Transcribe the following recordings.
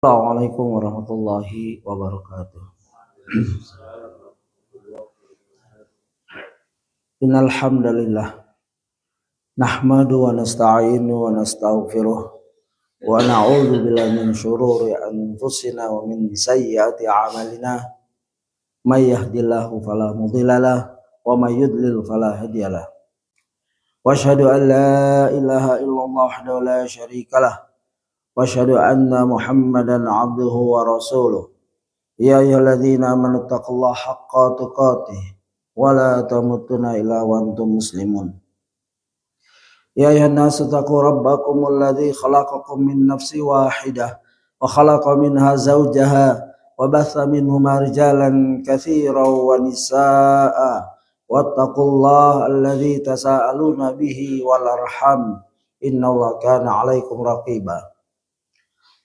Assalamualaikum warahmatullahi wabarakatuh. Innal hamdalillah nahmadu wa nasta'inu wa nastaghfiruh wa na'udzu billahi min shururi anfusina wa min sayyiati a'malina may yahdihillahu fala mudhillalah wa may yudlil fala hadiyalah. Wa asyhadu an la ilaha illallah wahdahu la syarikalah wa asyhadu anna Muhammadan 'abduhu wa rasuluh. Ya ayyuhalladzina amanu taqullaha haqqa tuqatih wa la tamutunna illa wa antum muslimun. Ya ayyuhan nasu taqu rabbakumul ladzi khalaqakum min nafsin wahidah wa khalaqa minha zawjaha wa batha minhuma rijalan katsiran wa nisaa'a wattaqullaha alladzi tasaaluna bihi wal arham innallaha kana 'alaikum raqiba.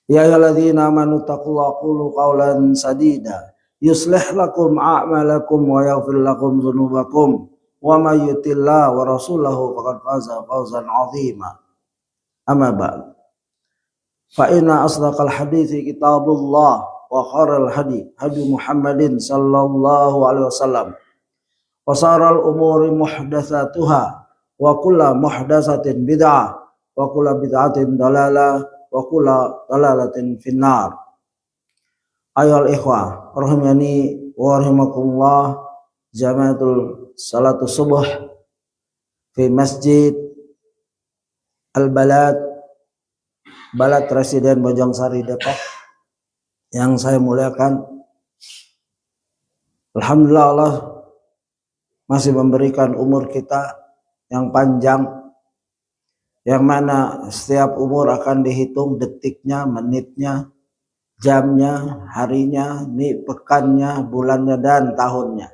Ya ayyuhalladzina amanu taqullaha qulu qawlan sadida yuslih lakum a'malakum wa yaghfir lakum dzunubakum wa may yuti'illah wa rasulahu faqad faza fawzan 'azima. Amma ba'd. Fa inna asdaqal hadithi kitabullah wa khairal hadi hadi Muhammadin sallallahu alaihi wasallam wa sharral umuri muhdatsatuha wa kullu muhdatsatin bid'ah wa kullu bid'atin dalalah wa kullu dalalatin finnar. Ayol ikhwah rahimani wa rahimakumullah, jamaatul salatu subuh fi masjid Al-Balad Balad Residen Bojongsari Depok yang saya muliakan. Alhamdulillah, Allah masih memberikan umur kita yang panjang, yang mana setiap umur akan dihitung detiknya, menitnya, jamnya, harinya, pekannya, bulannya, dan tahunnya.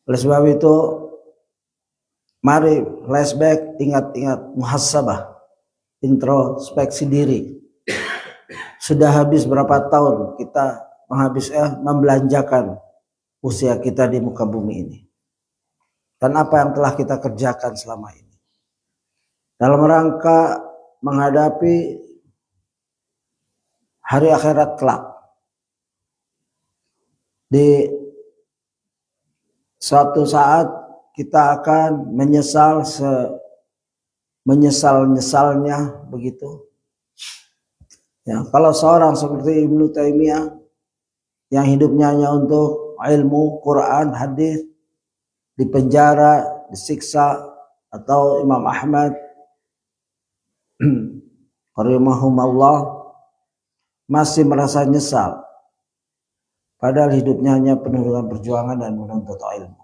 Oleh sebab itu, mari flashback, ingat-ingat, muhasabah, introspeksi diri. Sudah habis berapa tahun kita membelanjakan usia kita di muka bumi ini, dan apa yang telah kita kerjakan selama ini dalam rangka menghadapi hari akhirat kelak. Di suatu saat kita akan menyesal-nyesalnya begitu. Ya, kalau seorang seperti Ibnu Taimiyah yang hidupnya hanya untuk ilmu Quran, hadis, dipenjara, disiksa, atau Imam Ahmad rahimahumullah masih merasa nyesal, padahal hidupnya hanya penuh dengan perjuangan dan menuntut ilmu.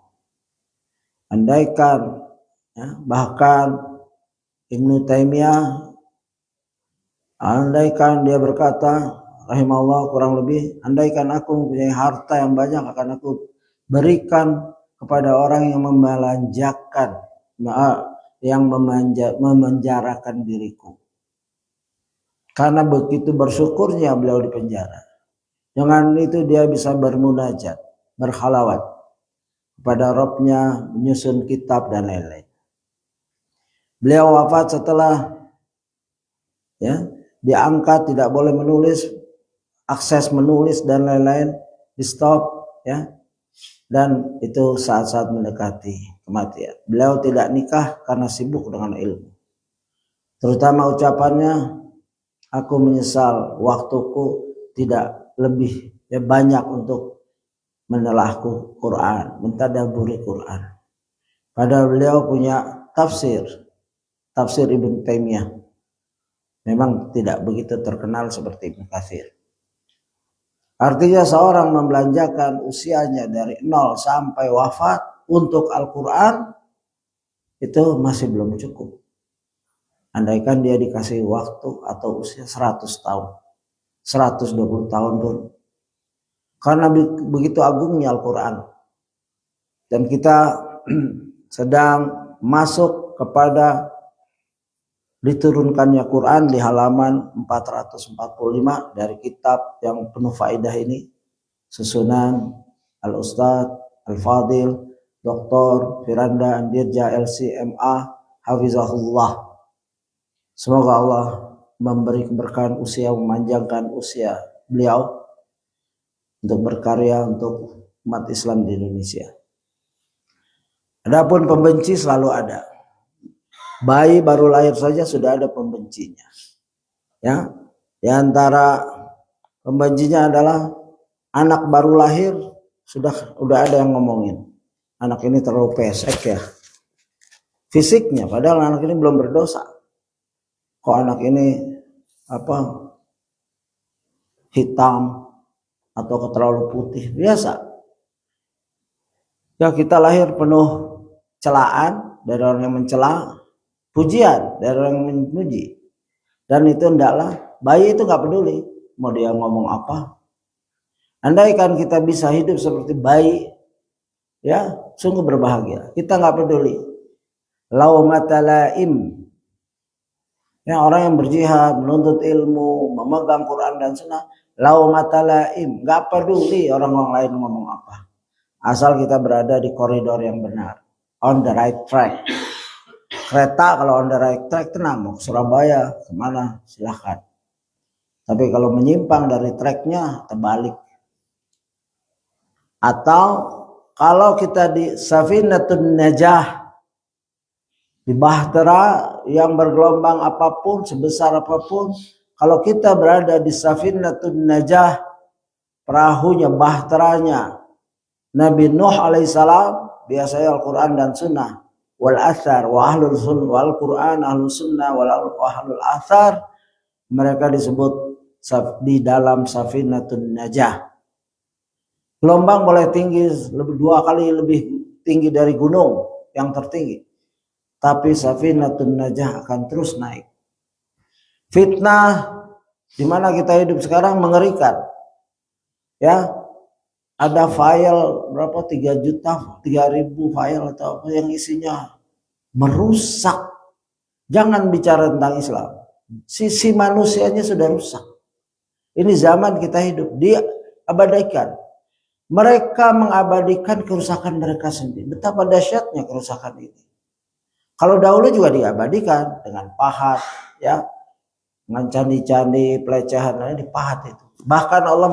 Andaikan bahkan Ibnu Taimiyah, andaikan dia berkata rahimahullah, kurang lebih, andaikan aku mempunyai harta yang banyak akan aku berikan kepada orang yang membelanjakan, yang memenjarakan diriku. Karena begitu bersyukurnya beliau di penjara. Dengan itu dia bisa bermunajat, berkhalawat kepada Rabbnya, menyusun kitab dan lain-lain. Beliau wafat setelah diangkat, tidak boleh menulis, akses menulis dan lain-lain di stop, dan itu saat-saat mendekati kematian. Beliau tidak nikah karena sibuk dengan ilmu. Terutama ucapannya, aku menyesal waktuku tidak lebih banyak untuk menelahku Quran, mentadaburi Quran. Padahal beliau punya tafsir Ibnu Taimiyah. Memang tidak begitu terkenal seperti Ibnu Katsir. Artinya seorang membelanjakan usianya dari 0 sampai wafat untuk Al-Quran itu masih belum cukup. Andaikan dia dikasih waktu atau usia 100 tahun, 120 tahun pun. Karena begitu agungnya Al-Quran. Dan kita sedang masuk kepada diturunkannya Quran di halaman 445 dari kitab yang penuh faedah ini, susunan Al-Ustadz Al-Fadil Dr. Firanda Andirja LCMA Hafizahullah. Semoga Allah memberi keberkahan usia, memanjangkan usia beliau untuk berkarya untuk umat Islam di Indonesia. Adapun pembenci selalu ada. Bayi baru lahir saja sudah ada pembencinya. Ya, di antara pembencinya adalah anak baru lahir udah ada yang ngomongin. Anak ini terlalu pesek ya. Fisiknya, padahal anak ini belum berdosa. Kok anak ini hitam atau terlalu putih? Biasa. Ya, kita lahir penuh celaan dari orang yang mencela, pujian dari orang yang memuji. Dan itu hendaklah, bayi itu nggak peduli mau dia ngomong apa. Andaikan kita bisa hidup seperti bayi, ya sungguh berbahagia. Kita nggak peduli. Laumatalaim. Ya, orang yang berjihad, menuntut ilmu, memegang Quran dan Sunnah, laumatalaim, nggak peduli orang lain ngomong apa. Asal kita berada di koridor yang benar, on the right track. Kereta kalau on the right track tenang, mau ke Surabaya kemana silahkan. Tapi kalau menyimpang dari tracknya terbalik. Atau kalau kita di Safinatun Najah, di bahtera yang bergelombang apapun, sebesar apapun, kalau kita berada di Safinatun Najah, perahunya, bahteranya Nabi Nuh alaihissalam, biasanya Al-Quran dan Sunnah, wal athar wa ahlul sunnah wal Quran ahlul sunnah wal ahlul athar, mereka disebut di dalam Safinatun Najah. Gelombang boleh tinggi 2 kali lebih tinggi dari gunung yang tertinggi, tapi Safinatun Najah akan terus naik. Fitnah di mana kita hidup sekarang mengerikan. Ya, ada file berapa 3.000 file atau apa yang isinya merusak. Jangan bicara tentang Islam. Sisi manusianya sudah rusak. Ini zaman kita hidup, dia abadikan. Mereka mengabadikan kerusakan mereka sendiri. Betapa dahsyatnya kerusakan ini. Kalau dahulu juga diabadikan dengan pahat, ya, dengan candi-candi, pelecehan, dipahat itu. Bahkan Allah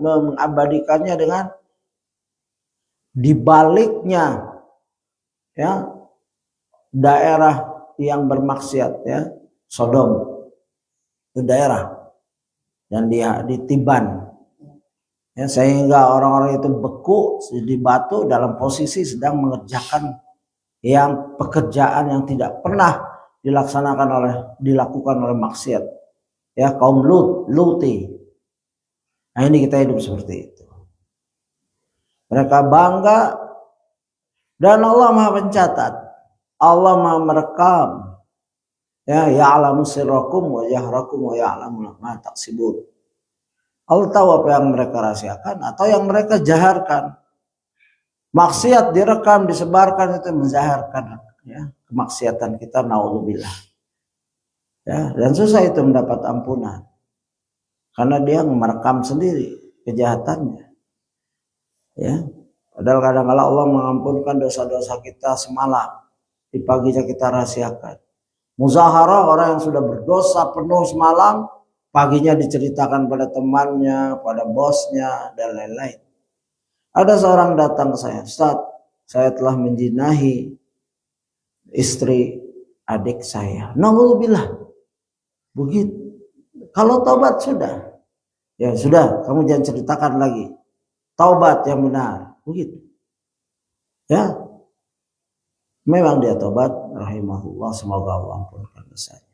mengabadikannya dengan dibaliknya, ya, daerah yang bermaksiat, ya, Sodom itu daerah, dan dia di Tiban. Ya, sehingga orang-orang itu beku di batu dalam posisi sedang mengerjakan pekerjaan yang tidak pernah dilakukan oleh maksiat. Ya, kaum Luti. Nah, ini kita hidup seperti itu. Mereka bangga, dan Allah Maha pencatat. Allah Maha merekam. Ya, ya'lamu sirrakum wa jahrakum wa ya'lamu ma taksibun. Allah tahu apa yang mereka rahasiakan atau yang mereka jaharkan. Maksiat direkam, disebarkan, itu menjaharkan, ya, kemaksiatan kita, naudzubillah. Ya, dan susah itu mendapat ampunan. Karena dia merekam sendiri kejahatannya. Ya. Padahal kadang-kadang Allah mengampunkan dosa-dosa kita semalam, di paginya kita rahasiakan. Muzaharah, orang yang sudah berdosa penuh semalam, paginya diceritakan pada temannya, pada bosnya, dan lain-lain. Ada seorang datang ke saya, Ustaz, saya telah menjinahi istri adik saya. Naudzubillah. Begitu. Kalau taubat sudah, ya sudah, kamu jangan ceritakan lagi. Taubat yang benar. Begitu. Ya. Memang dia taubat, rahimahullah, semoga Allah ampunkan dosanya.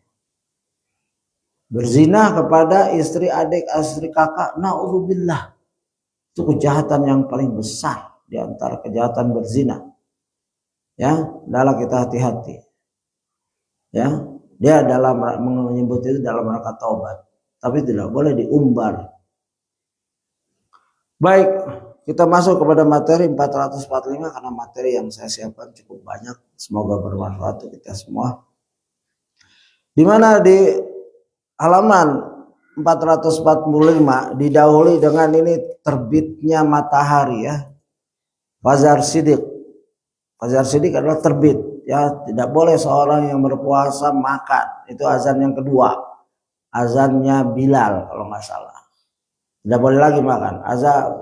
Berzina kepada istri adik, istri kakak, naudzubillah. Itu kejahatan yang paling besar di antara kejahatan berzina. Ya, adalah kita hati-hati. Ya, dia dalam menyebut itu dalam rangka taubat, tapi tidak boleh diumbar. Baik, kita masuk kepada materi 445 karena materi yang saya siapkan cukup banyak. Semoga bermanfaat untuk kita semua. Di mana di halaman 445 didahului dengan ini terbitnya matahari, ya. Fajar Shidik. Fajar Shidik adalah terbit, ya. Tidak boleh seorang yang berpuasa makan. Itu azan yang kedua. azannya Bilal kalau nggak salah. Tidak boleh lagi makan.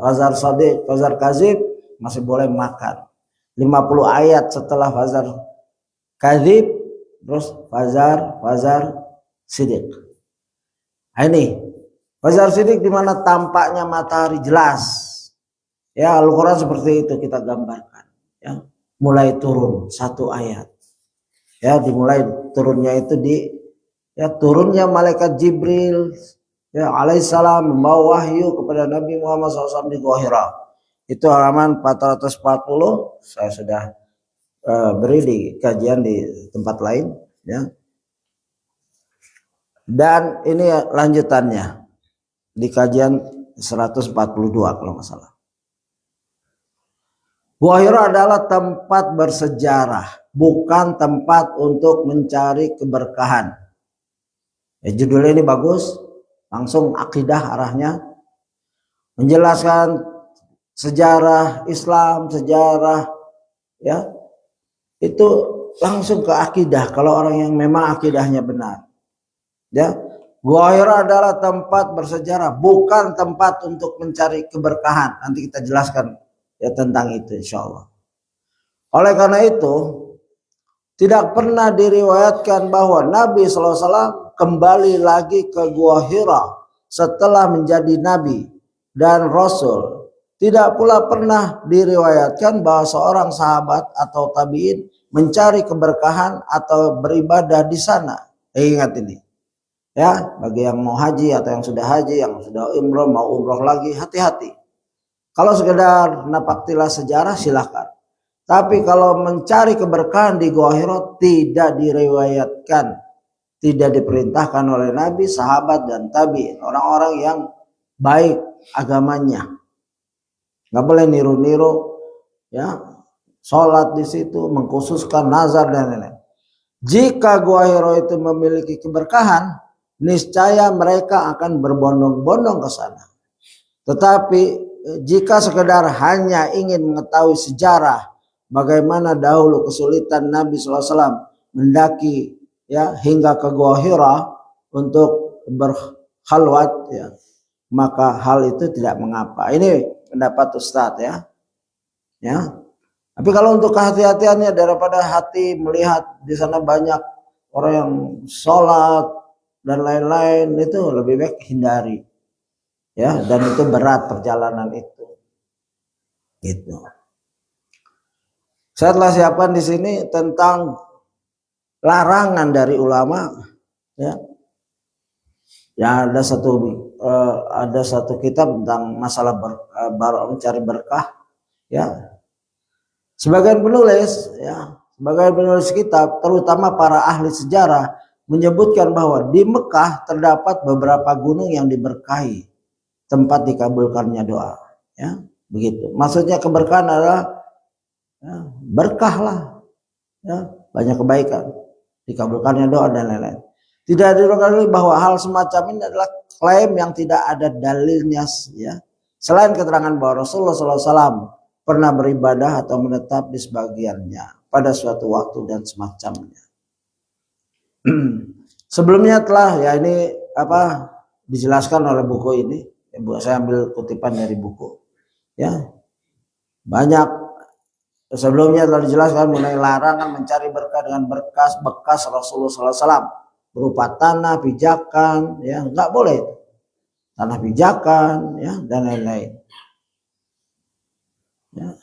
Fazar Shadiq, Fazar Kazib masih boleh makan. 50 ayat setelah Fazar Kazib, terus Fazar Shadiq. Nah, ini Fazar Shadiq di mana tampaknya matahari jelas. Ya, Al-Quran seperti itu kita gambarkan. Ya, mulai turun satu ayat. Ya, dimulai turunnya itu turunnya malaikat Jibril ya alaihissalam membawa wahyu kepada Nabi Muhammad SAW di Gua Hira. Itu halaman 440. Saya sudah beri di kajian di tempat lain ya. Dan ini lanjutannya di kajian 142 kalau nggak salah. Gua Hira adalah tempat bersejarah, bukan tempat untuk mencari keberkahan. Ya, judulnya ini bagus, langsung akidah arahnya, menjelaskan sejarah Islam, sejarah ya itu langsung ke akidah kalau orang yang memang akidahnya benar. Ya, Gua Hira adalah tempat bersejarah, bukan tempat untuk mencari keberkahan. Nanti kita jelaskan ya tentang itu insyaallah. Oleh karena itu tidak pernah diriwayatkan bahwa Nabi SAW kembali lagi ke Gua Hira setelah menjadi Nabi dan Rasul. Tidak pula pernah diriwayatkan bahwa seorang sahabat atau tabi'in mencari keberkahan atau beribadah di sana. Ingat ini. Ya, bagi yang mau haji atau yang sudah haji, yang sudah umroh, mau umroh lagi, hati-hati. Kalau sekedar napaktilah sejarah silahkan. Tapi kalau mencari keberkahan di Gua Hira tidak diriwayatkan, tidak diperintahkan oleh Nabi, sahabat dan tabi'in, orang-orang yang baik agamanya. Nggak boleh niru-niru, ya, sholat di situ, mengkhususkan nazar dan lain-lain. Jika Gua Hira itu memiliki keberkahan, niscaya mereka akan berbondong-bondong ke sana. Tetapi jika sekedar hanya ingin mengetahui sejarah bagaimana dahulu kesulitan Nabi SAW mendaki ya hingga ke Gua Hira untuk berkhalwat ya, maka hal itu tidak mengapa. Ini pendapat Ustadz ya. Ya. Tapi kalau untuk kehati-hatiannya daripada hati melihat di sana banyak orang yang sholat dan lain-lain, itu lebih baik hindari. Ya, dan itu berat perjalanan itu. Gitu. Saya telah siapkan di sini tentang larangan dari ulama ya. Ya, ada satu kitab tentang masalah mencari berkah ya. Sebagian penulis kitab terutama para ahli sejarah menyebutkan bahwa di Mekah terdapat beberapa gunung yang diberkahi, tempat dikabulkannya doa ya, begitu. Maksudnya keberkahan adalah ya, berkah lah ya, banyak kebaikan, dikabulkannya doa dan lain-lain. Tidak diragukan bahwa hal semacam ini adalah klaim yang tidak ada dalilnya ya. Selain keterangan bahwa Rasulullah SAW pernah beribadah atau menetap di sebagiannya pada suatu waktu dan semacamnya. Sebelumnya telah ya ini dijelaskan oleh buku ini. Saya ambil kutipan dari buku ya, banyak sebelumnya telah dijelaskan mengenai larangan mencari berkah dengan bekas Rasulullah SAW berupa tanah pijakan ya, nggak boleh tanah pijakan ya dan lain-lain ya.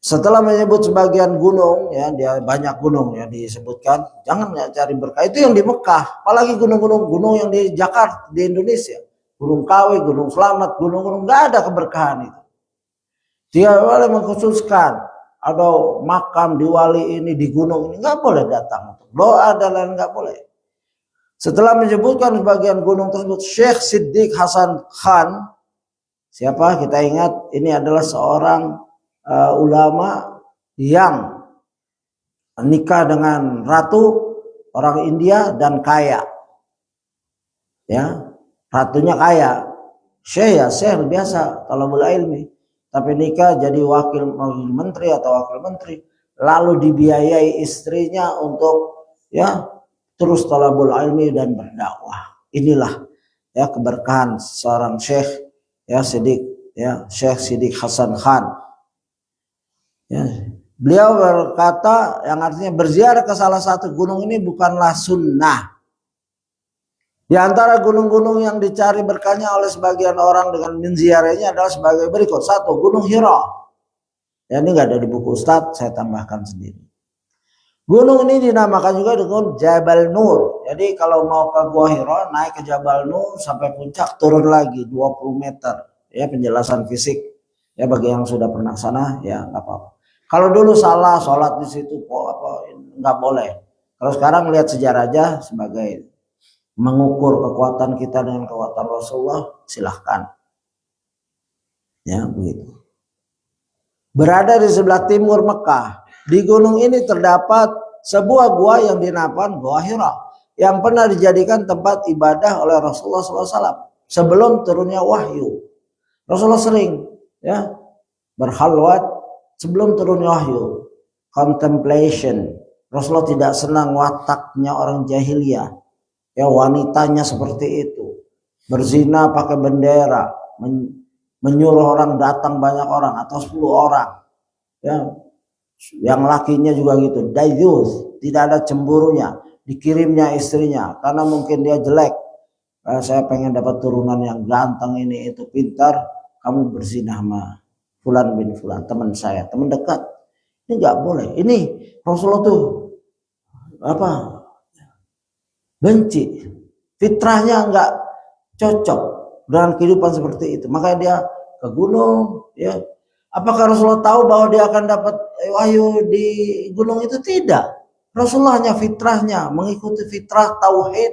Setelah menyebut sebagian gunung ya, dia banyak gunung ya disebutkan, jangan ya cari berkah itu yang di Mekah, apalagi gunung yang di Jakarta di Indonesia. Gunung Kawi, Gunung Slamet, gunung-gunung nggak ada keberkahan itu. Dia boleh mengkhususkan atau makam di wali ini di gunung ini nggak boleh datang untuk doa dan lain nggak boleh. Setelah menyebutkan bagian gunung tersebut, Syekh Siddiq Hasan Khan, siapa kita ingat ini adalah seorang ulama yang nikah dengan ratu orang India dan kaya, ya. Ratunya kaya, syekh biasa talabul ilmi, tapi nikah jadi wakil menteri atau wakil menteri, lalu dibiayai istrinya untuk ya terus talabul ilmi dan berdakwah. inilah ya keberkahan seorang Syekh ya Syekh Siddiq Hasan Khan. Ya, beliau berkata yang artinya berziarah ke salah satu gunung ini bukanlah sunnah. Di antara gunung-gunung yang dicari berkahnya oleh sebagian orang dengan menziarahnya adalah sebagai berikut. 1. Gunung Hira. Ya, ini nggak ada di buku Ustadz, saya tambahkan sendiri. Gunung ini dinamakan juga dengan Jabal Nur. Jadi kalau mau ke Gua Hira, naik ke Jabal Nur sampai puncak, turun lagi 20 meter. Ya, penjelasan fisik. Ya, bagi yang sudah pernah sana, ya nggak apa-apa. Kalau dulu salah sholat di situ, nggak boleh. Kalau sekarang lihat sejarah aja sebagai mengukur kekuatan kita dengan kekuatan Rasulullah, silahkan. Ya, begitu. Berada di sebelah timur Mekah. Di gunung ini terdapat sebuah gua yang dinamakan Gua Hira, yang pernah dijadikan tempat ibadah oleh Rasulullah SAW sebelum turunnya wahyu. Rasulullah sering ya berhalwat sebelum turunnya wahyu. Contemplation. Rasulullah tidak senang wataknya orang jahiliyah. Ya, wanitanya seperti itu, berzina pakai bendera, menyuruh orang datang banyak orang atau 10 orang, ya, yang lakinya juga gitu, dayus, tidak ada cemburunya, dikirimnya istrinya karena mungkin dia jelek, saya pengen dapat turunan yang ganteng ini itu pintar, kamu berzina sama Fulan bin Fulan, teman saya, teman dekat, ini nggak boleh. Ini Rasulullah tuh apa? Benci, fitrahnya enggak cocok dengan kehidupan seperti itu. Makanya dia ke gunung, ya. Apakah Rasulullah tahu bahwa dia akan dapat wahyu di gunung itu? Tidak. Rasulullah hanya fitrahnya mengikuti fitrah tauhid,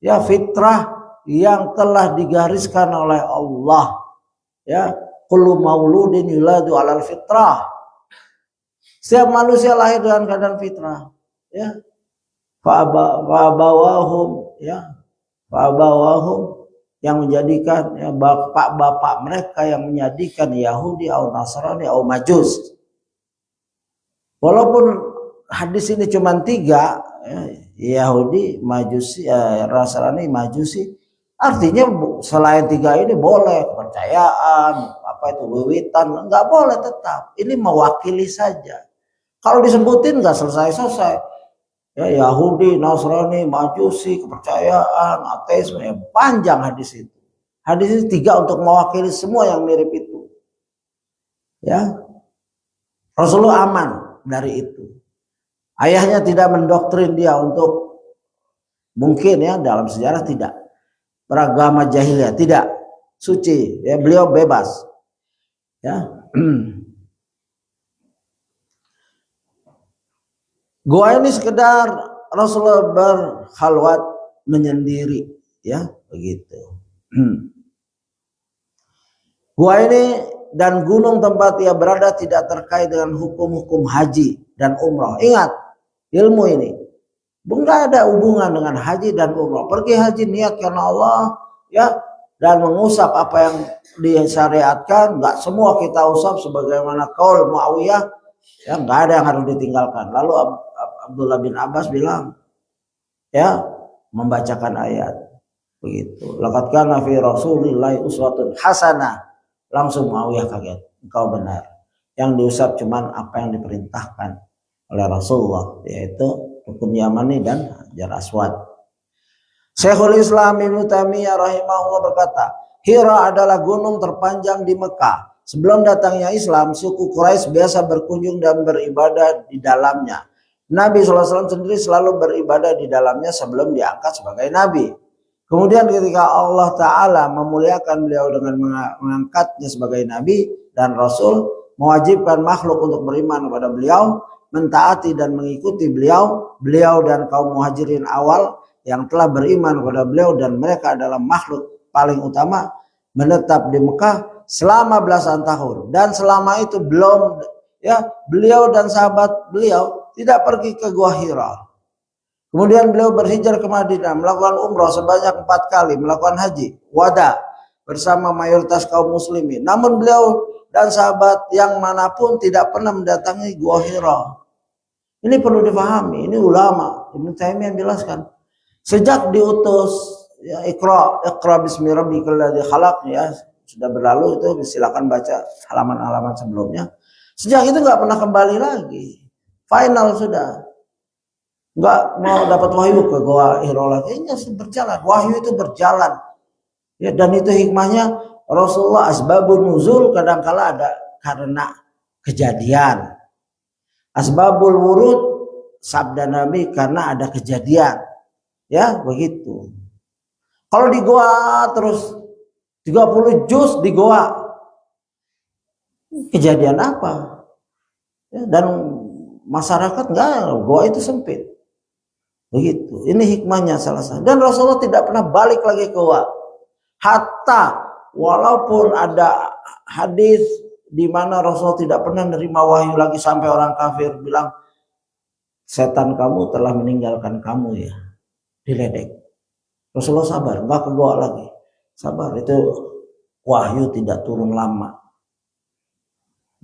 ya, fitrah yang telah digariskan oleh Allah. Ya, kullu mauludin yuladu alal fitrah. Setiap manusia lahir dengan keadaan fitrah, ya. Fa'abawahum yang menjadikan ya, bapak-bapak mereka yang menjadikan Yahudi atau Nasrani atau Majus. Walaupun hadis ini cuma 3 ya, Yahudi, Majusi, Nasrani, Majusi, artinya selain 3 ini boleh kepercayaan, apa itu wiwitan, enggak boleh tetap. Ini mewakili saja. Kalau disebutin enggak selesai-selesai. Ya, Yahudi, Nasrani, Majusi, kepercayaan, ateisme, ya, panjang hadis itu. Hadis ini 3 untuk mewakili semua yang mirip itu. Ya, Rasulullah aman dari itu. Ayahnya tidak mendoktrin dia untuk, mungkin ya dalam sejarah tidak, beragama jahiliyah, tidak, suci. Ya, beliau bebas. Ya. Gua ini sekedar Rasulullah berkhalwat menyendiri, ya, begitu. Gua ini dan gunung tempat ia berada tidak terkait dengan hukum-hukum haji dan umroh. Ingat, ilmu ini enggak ada hubungan dengan haji dan umroh. Pergi haji niat karena Allah, ya, dan mengusap apa yang disyariatkan. Enggak semua kita usap sebagaimana qaul Muawiyah, ya, enggak ada yang harus ditinggalkan. Lalu Abdullah bin Abbas bilang, ya, membacakan ayat begitu. Laqad kana fi Rasulillahi uswatun hasanah. Langsung Muawiyah kaget, engkau benar. Yang diusap cuman apa yang diperintahkan oleh Rasulullah, yaitu rukun Yamani dan Hajar Aswad. Syekhul Islam Ibnu Taimiyah rahimahullah berkata, Hira adalah gunung terpanjang di Mekah. Sebelum datangnya Islam, suku Quraisy biasa berkunjung dan beribadah di dalamnya. Nabi SAW sendiri selalu beribadah di dalamnya sebelum diangkat sebagai Nabi. Kemudian ketika Allah Ta'ala memuliakan beliau dengan mengangkatnya sebagai Nabi dan Rasul, mewajibkan makhluk untuk beriman kepada beliau, mentaati dan mengikuti beliau dan kaum muhajirin awal yang telah beriman kepada beliau dan mereka adalah makhluk paling utama, menetap di Mekah selama belasan tahun. Dan selama itu belum, ya, beliau dan sahabat beliau tidak pergi ke Gua Hira. Kemudian beliau berhijrah ke Madinah, melakukan umrah sebanyak 4 kali, melakukan haji wada bersama mayoritas kaum muslimin. Namun beliau dan sahabat yang manapun tidak pernah mendatangi Gua Hira. Ini perlu dipahami, ini ulama Ibnu Taimiyah menjelaskan. Sejak diutus ya Iqra bismi rabbikal ladzi khalaq ya sudah berlalu, itu silakan baca halaman-halaman sebelumnya. Sejak itu nggak pernah kembali lagi, final sudah, nggak mau dapat wahyu ke Goa Hiro lagi. Ini berjalan, wahyu itu berjalan ya, dan itu hikmahnya Rasulullah. Asbabun nuzul kadangkala ada karena kejadian, asbabul wurud sabda Nabi karena ada kejadian ya, begitu. Kalau di Goa terus 30 juz di Goa, kejadian apa ya, dan masyarakat enggak, Goa itu sempit begitu. Ini hikmahnya salah satu. Dan Rasulullah tidak pernah balik lagi ke Goa, hatta walaupun ada hadis di mana Rasulullah tidak pernah menerima wahyu lagi sampai orang kafir bilang setan kamu telah meninggalkan kamu ya, diledek. Rasulullah sabar, enggak ke Goa lagi, sabar, itu wahyu tidak turun lama,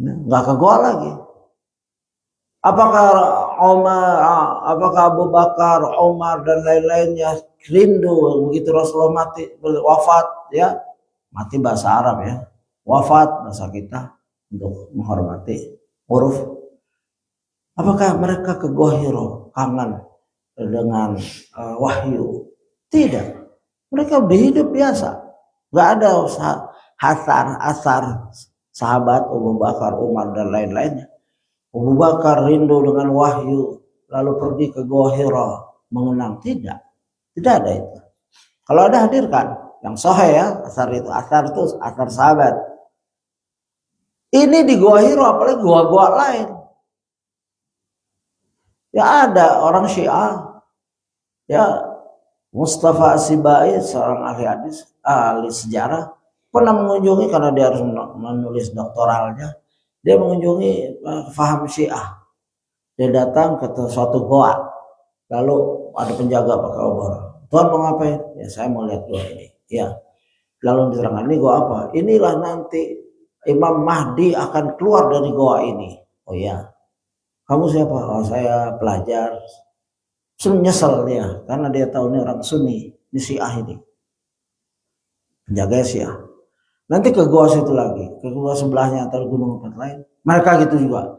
enggak ke Goa lagi. Apakah Abu Bakar, Umar dan lain-lainnya rindu begitu Rasulullah mati, wafat ya, mati bahasa Arab ya, wafat bahasa kita untuk menghormati huruf. Apakah mereka ke Gua Hiro kangen dengan wahyu? Tidak, mereka hidup biasa, nggak ada asar sahabat Abu Bakar, Umar dan lain-lainnya. Abu Bakar rindu dengan wahyu lalu pergi ke Gua Hiro mengenang, tidak ada itu. Kalau ada hadirkan yang sahih ya, asar itu asar sahabat. Ini di Gua Hiro, apalagi gua-gua lain ya, ada orang Syiah ya, Mustafa Asibai, seorang ahli hadis, ahli sejarah, pernah mengunjungi karena dia harus menulis doktoralnya. Dia mengunjungi faham Syiah. Dia datang ke suatu goa, lalu ada penjaga pakai obor. Tuhan mau ngapain? Ya saya mau lihat goa ini. Ya, lalu diterangkan, ini goa apa? Inilah nanti Imam Mahdi akan keluar dari goa ini. Oh ya, kamu siapa? Oh saya pelajar. Nyesel dia karena dia tahu ini orang Sunni, ini Syiah ini, penjaga Syiah. Nanti ke gua situ lagi, ke gua sebelahnya atau gunung tempat lain, mereka gitu juga.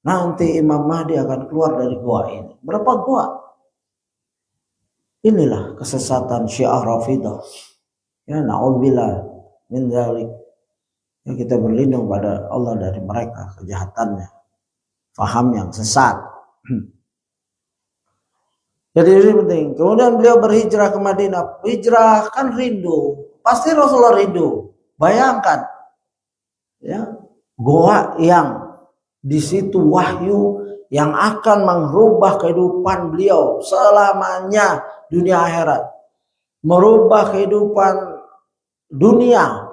Nanti Imam Mahdi akan keluar dari gua ini. Berapa gua? Inilah kesesatan Syiah Rafidah. Ya, na'udzubillah min dzalik. Ya, kita berlindung pada Allah dari mereka, kejahatannya, faham yang sesat. Jadi ini penting. Kemudian beliau berhijrah ke Madinah. Hijrah kan rindu, pasti Rasulullah rindu. Bayangkan, ya, goa yang di situ wahyu yang akan mengubah kehidupan beliau selamanya, dunia akhirat, merubah kehidupan dunia.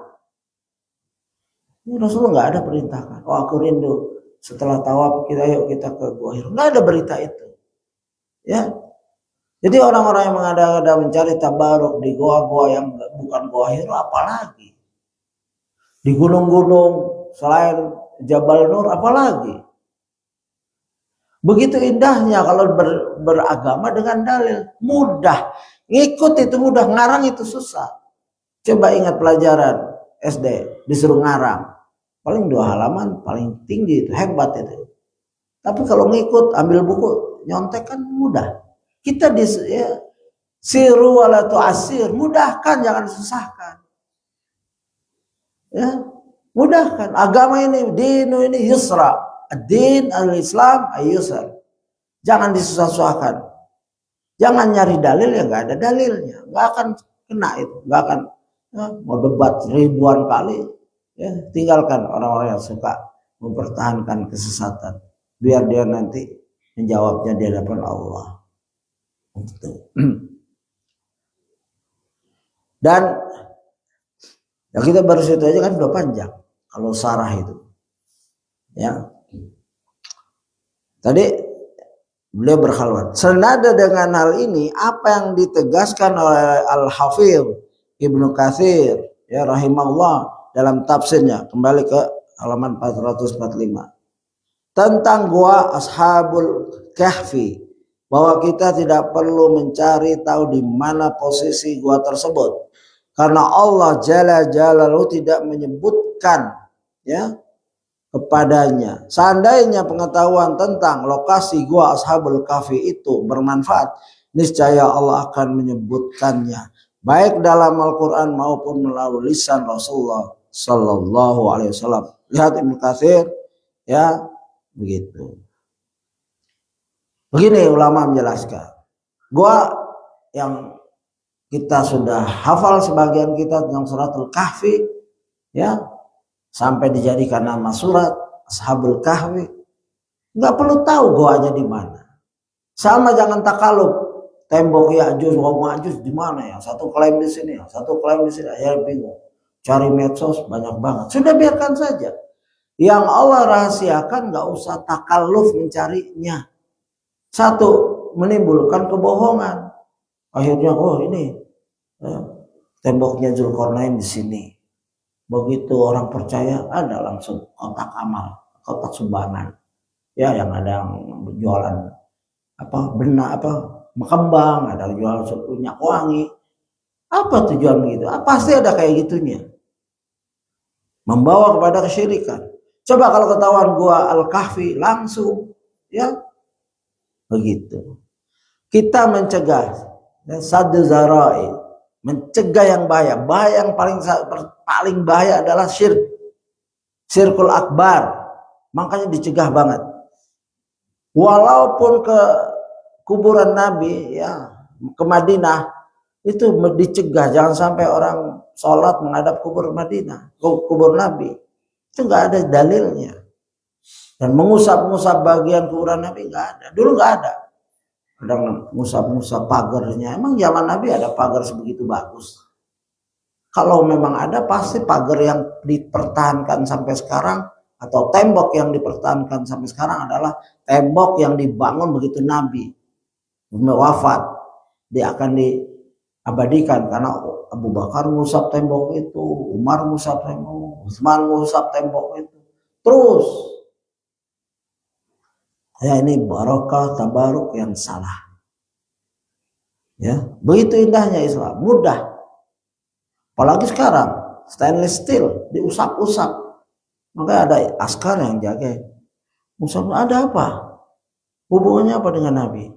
Ini Rasulullah nggak ada perintahkan. Oh aku rindu setelah tawaf yuk kita ke Gua Hiro. Nggak ada berita itu. Ya. Jadi orang-orang yang mengada-ada mencari tabaruk di goa-goa yang bukan Gua Hiro, apalagi di gunung-gunung selain Jabal Nur, apalagi. Begitu indahnya kalau beragama dengan dalil, mudah. Ngikut itu mudah, ngarang itu susah. Coba ingat pelajaran SD, disuruh ngarang. Paling 2 halaman, paling tinggi itu, hebat itu. Tapi kalau ngikut, ambil buku, nyontek kan mudah. Kita siru wala tu'asir, mudahkan, jangan susahkan. Ya, mudahkan. Agama ini, dinu ini yusra. Ad-din al-Islam ay-yusr. Jangan disusah-susahkan. Jangan nyari dalil yang nggak ada dalilnya, nggak akan kena itu, nggak akan mau debat ribuan kali. Ya, tinggalkan orang-orang yang suka mempertahankan kesesatan, biar dia nanti menjawabnya di hadapan Allah. Dan ya kita baru situ aja kan udah panjang kalau sarah itu. Ya. Tadi beliau berkhalwat. Senada dengan hal ini apa yang ditegaskan oleh Al-Hafidz Ibnu Katsir ya rahimahullah dalam tafsirnya, kembali ke halaman 445, tentang gua Ashabul Kahfi bahwa kita tidak perlu mencari tahu di mana posisi gua tersebut, karena Allah Jalla Jalaluhu tidak menyebutkan ya kepadanya. Seandainya pengetahuan tentang lokasi gua Ashabul Kahfi itu bermanfaat, niscaya Allah akan menyebutkannya baik dalam Al-Quran maupun melalui lisan Rasulullah Sallallahu Alaihi Wasallam. Lihat Ibnu Katsir ya begitu. Begini ulama menjelaskan. Gua yang kita sudah hafal sebagian kita tentang suratul Kahfi ya, sampai dijadikan nama surat Ashabul Kahfi, nggak perlu tahu goanya di mana. Sama jangan takaluk tembok Ya'juj wa Ma'juj di mana ya, satu klaim di sini, satu klaim di sini, ya bingung. Cari medsos banyak banget. Sudah biarkan saja. Yang Allah rahasiakan nggak usah takalluf mencarinya. Satu, menimbulkan kebohongan. Akhirnya ini temboknya Zulkarnain di sini. Begitu orang percaya, ada langsung kotak amal, kotak sumbangan. Ya, yang ada yang jualan kembang, ada jual minyak wangi. Apa tujuan begitu? Pasti ada kayak gitunya. Membawa kepada kesyirikan. Coba kalau ketahuan gua Al-Kahfi langsung ya begitu. Kita mencegah saddu zara'i, mencegah yang bahaya. Bahaya yang paling bahaya adalah syirkul akbar. Makanya dicegah banget. Walaupun ke kuburan Nabi ya, ke Madinah itu dicegah, jangan sampai orang sholat menghadap kubur Madinah, kubur Nabi. Itu nggak ada dalilnya. Dan mengusap bagian kuburan Nabi nggak ada. Dulu nggak ada. Kadang mengusap pagarnya. Emang zaman Nabi ada pagar sebegitu bagus? Kalau memang ada, pasti pagar yang dipertahankan sampai sekarang atau tembok yang dipertahankan sampai sekarang adalah tembok yang dibangun begitu Nabi wafat. Dia akan diabadikan karena Abu Bakar mengusap tembok itu, Umar mengusap tembok, Utsman mengusap tembok itu. Terus ya ini barokah tabaruk yang salah. Ya, begitu indahnya Islam, mudah. Apalagi sekarang stainless steel diusap-usap. Maka ada askar yang jaga. Usap ada apa? Hubungannya apa dengan Nabi?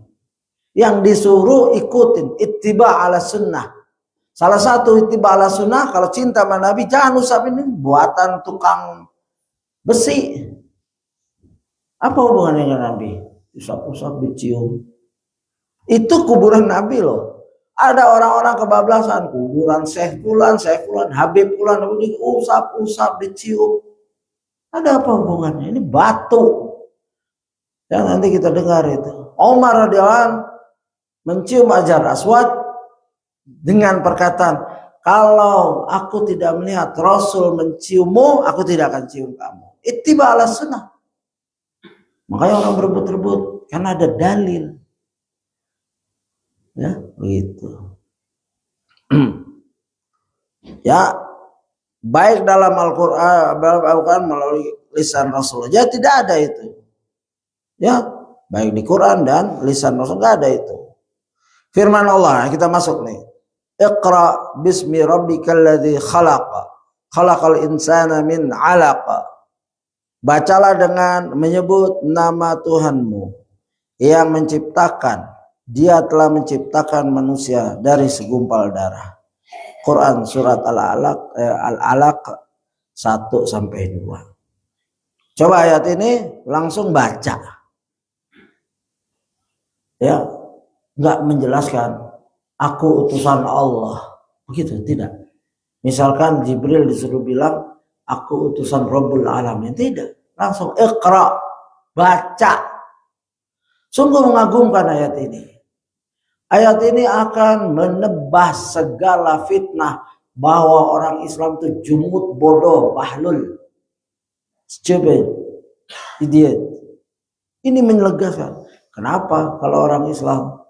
Yang disuruh ikutin ittiba ala sunnah. Salah satu ittiba ala sunnah, kalau cinta sama Nabi jangan usap ini buatan tukang besi. Apa hubungannya dengan Nabi? Usap-usap dicium. Itu kuburan Nabi loh. Ada orang-orang kebablasan, kuburan Syekh Fulan, Habib Fulan, usap-usap dicium. Ada apa hubungannya? Ini batu. Yang nanti kita dengar itu. Umar radhiyallahu anhu mencium Hajar Aswad dengan perkataan, kalau aku tidak melihat Rasul menciummu, aku tidak akan cium kamu. Ittiba ala sunnah. Makanya orang berebut-rebut karena ada dalil. Ya, begitu. Ya, baik dalam Al-Qur'an melalui lisan Rasul. Ya tidak ada itu. Ya, baik di Quran dan lisan Rasul enggak ada itu. Firman Allah, kita masuk nih. Iqra bismi rabbikal ladzi khalaqa. Khalaqal insana min 'alaqa. Bacalah dengan menyebut nama Tuhanmu yang menciptakan. Dia telah menciptakan manusia dari segumpal darah. Quran surat Al-Alaq 1 sampai 2. Coba ayat ini langsung baca. Ya, enggak menjelaskan aku utusan Allah. Begitu tidak. Misalkan Jibril disuruh bilang aku utusan Rabbul Alamin. Tidak. Langsung iqra. Baca. Sungguh mengagumkan ayat ini. Ayat ini akan menebas segala fitnah bahwa orang Islam itu jumud, bodoh, bahlul, stupid, idiot. Ini menyelegakan. Kenapa kalau orang Islam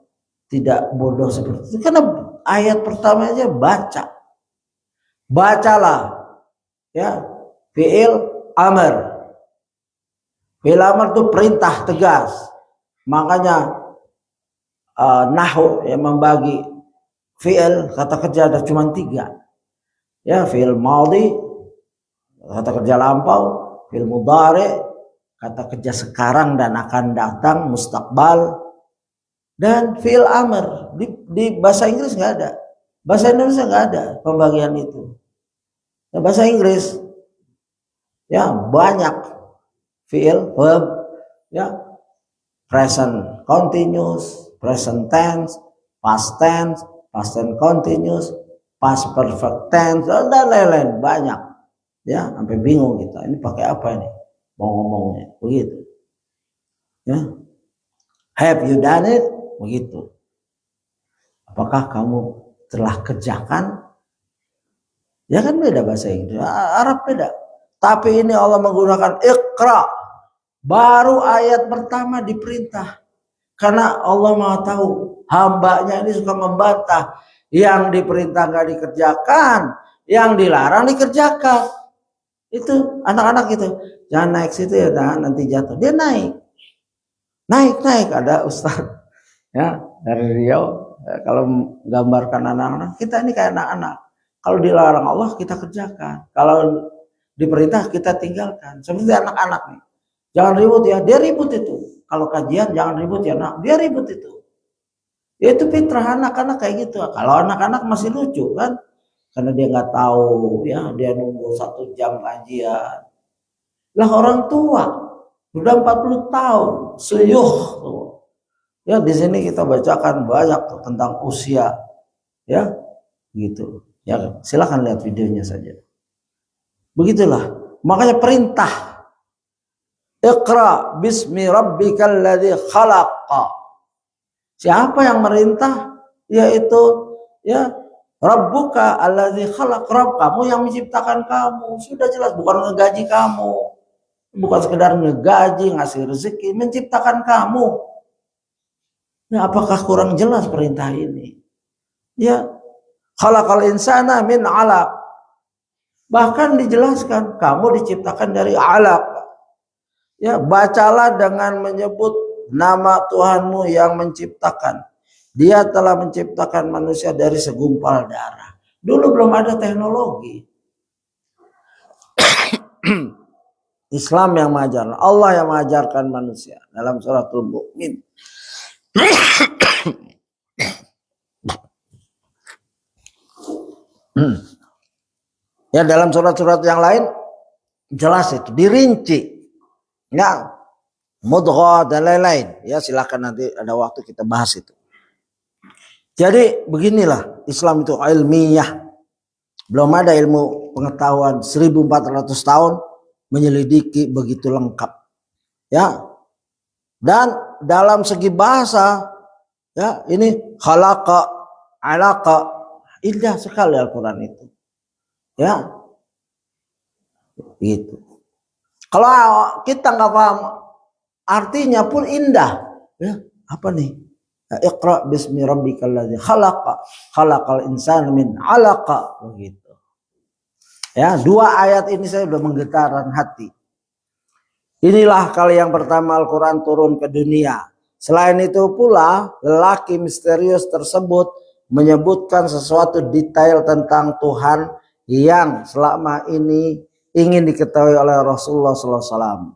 tidak bodoh seperti itu? Karena ayat pertama aja baca. Bacalah. Ya, fi'il amr. Fi'il amr itu perintah tegas. Makanya Nahwu yang membagi fi'il kata kerja ada cuma 3. Ya, fi'il madhi kata kerja lampau, fi'il mudhari kata kerja sekarang dan akan datang mustaqbal, dan fi'il amr. Di bahasa Inggris nggak ada, bahasa Indonesia nggak ada pembagian itu. Ya, bahasa Inggris ya banyak fi'il verb, ya present continuous, present tense, past tense continuous, past perfect tense, dan lain-lain banyak. Ya, sampai bingung kita. Ini pakai apa ini? Mau ngomongnya begitu. Ya. Have you done it? Begitu. Apakah kamu telah kerjakan? Ya kan beda bahasa Inggris, Arab beda. Tapi ini Allah menggunakan Iqra. Baru ayat pertama diperintah. Karena Allah Maha tahu hambanya ini suka membantah. Yang diperintah gak dikerjakan, yang dilarang dikerjakan. Itu anak-anak itu, jangan naik situ ya, nanti jatuh. Dia naik. Ada ustaz ya dari Riau, kalau menggambarkan anak-anak, kita ini kayak anak-anak. Kalau dilarang Allah kita kerjakan, kalau diperintah kita tinggalkan. Seperti anak-anak nih, jangan ribut ya, dia ribut itu. Kalau kajian jangan ribut ya, nak, dia ribut itu. Itu fitrah anak-anak kayak gitu. Kalau anak-anak masih lucu kan, karena dia nggak tahu ya, dia nunggu 1 jam kajian. Lah orang tua udah 40 tahun suyuh tuh. Ya di sini kita bacakan banyak tuh tentang usia, ya gitu. Ya silakan lihat videonya saja. Begitulah, makanya perintah Iqra bismi rabbikal ladzi khalaqa. Siapa yang merintah? Yaitu ya Rabbuka alladzi khalaq. Rabb kamu yang menciptakan kamu. Sudah jelas, bukan ngegaji kamu. Bukan sekedar ngegaji, ngasih rezeki, menciptakan kamu. Nah, apakah kurang jelas perintah ini? Ya, khalaqal insana min 'alaq. Bahkan dijelaskan kamu diciptakan dari 'alaq. Ya, bacalah dengan menyebut nama Tuhanmu yang menciptakan. Dia telah menciptakan manusia dari segumpal darah. Dulu belum ada teknologi. Islam yang mengajarkan, Allah yang mengajarkan manusia dalam suratul Mu'min. Ya dalam surat-surat yang lain jelas itu dirinci. Ya, mudghah dan lain-lain. Ya silakan nanti ada waktu kita bahas itu. Jadi beginilah Islam itu ilmiah. Belum ada ilmu pengetahuan 1400 tahun menyelidiki begitu lengkap. Ya. Dan dalam segi bahasa ya ini khalaqa, alaqa, indah sekali Al-Qur'an itu. Ya. Gitu. Kalau kita nggak paham artinya pun indah. Ya, apa nih? Iqra bismi rabbikal ladzi khalaqa, khalaqal insana min 'alaqa, begitu. Ya, 2 ayat ini saya sudah menggetarkan hati. Inilah kali yang pertama Al-Qur'an turun ke dunia. Selain itu pula, lelaki misterius tersebut menyebutkan sesuatu detail tentang Tuhan yang selama ini ingin diketahui oleh Rasulullah SAW.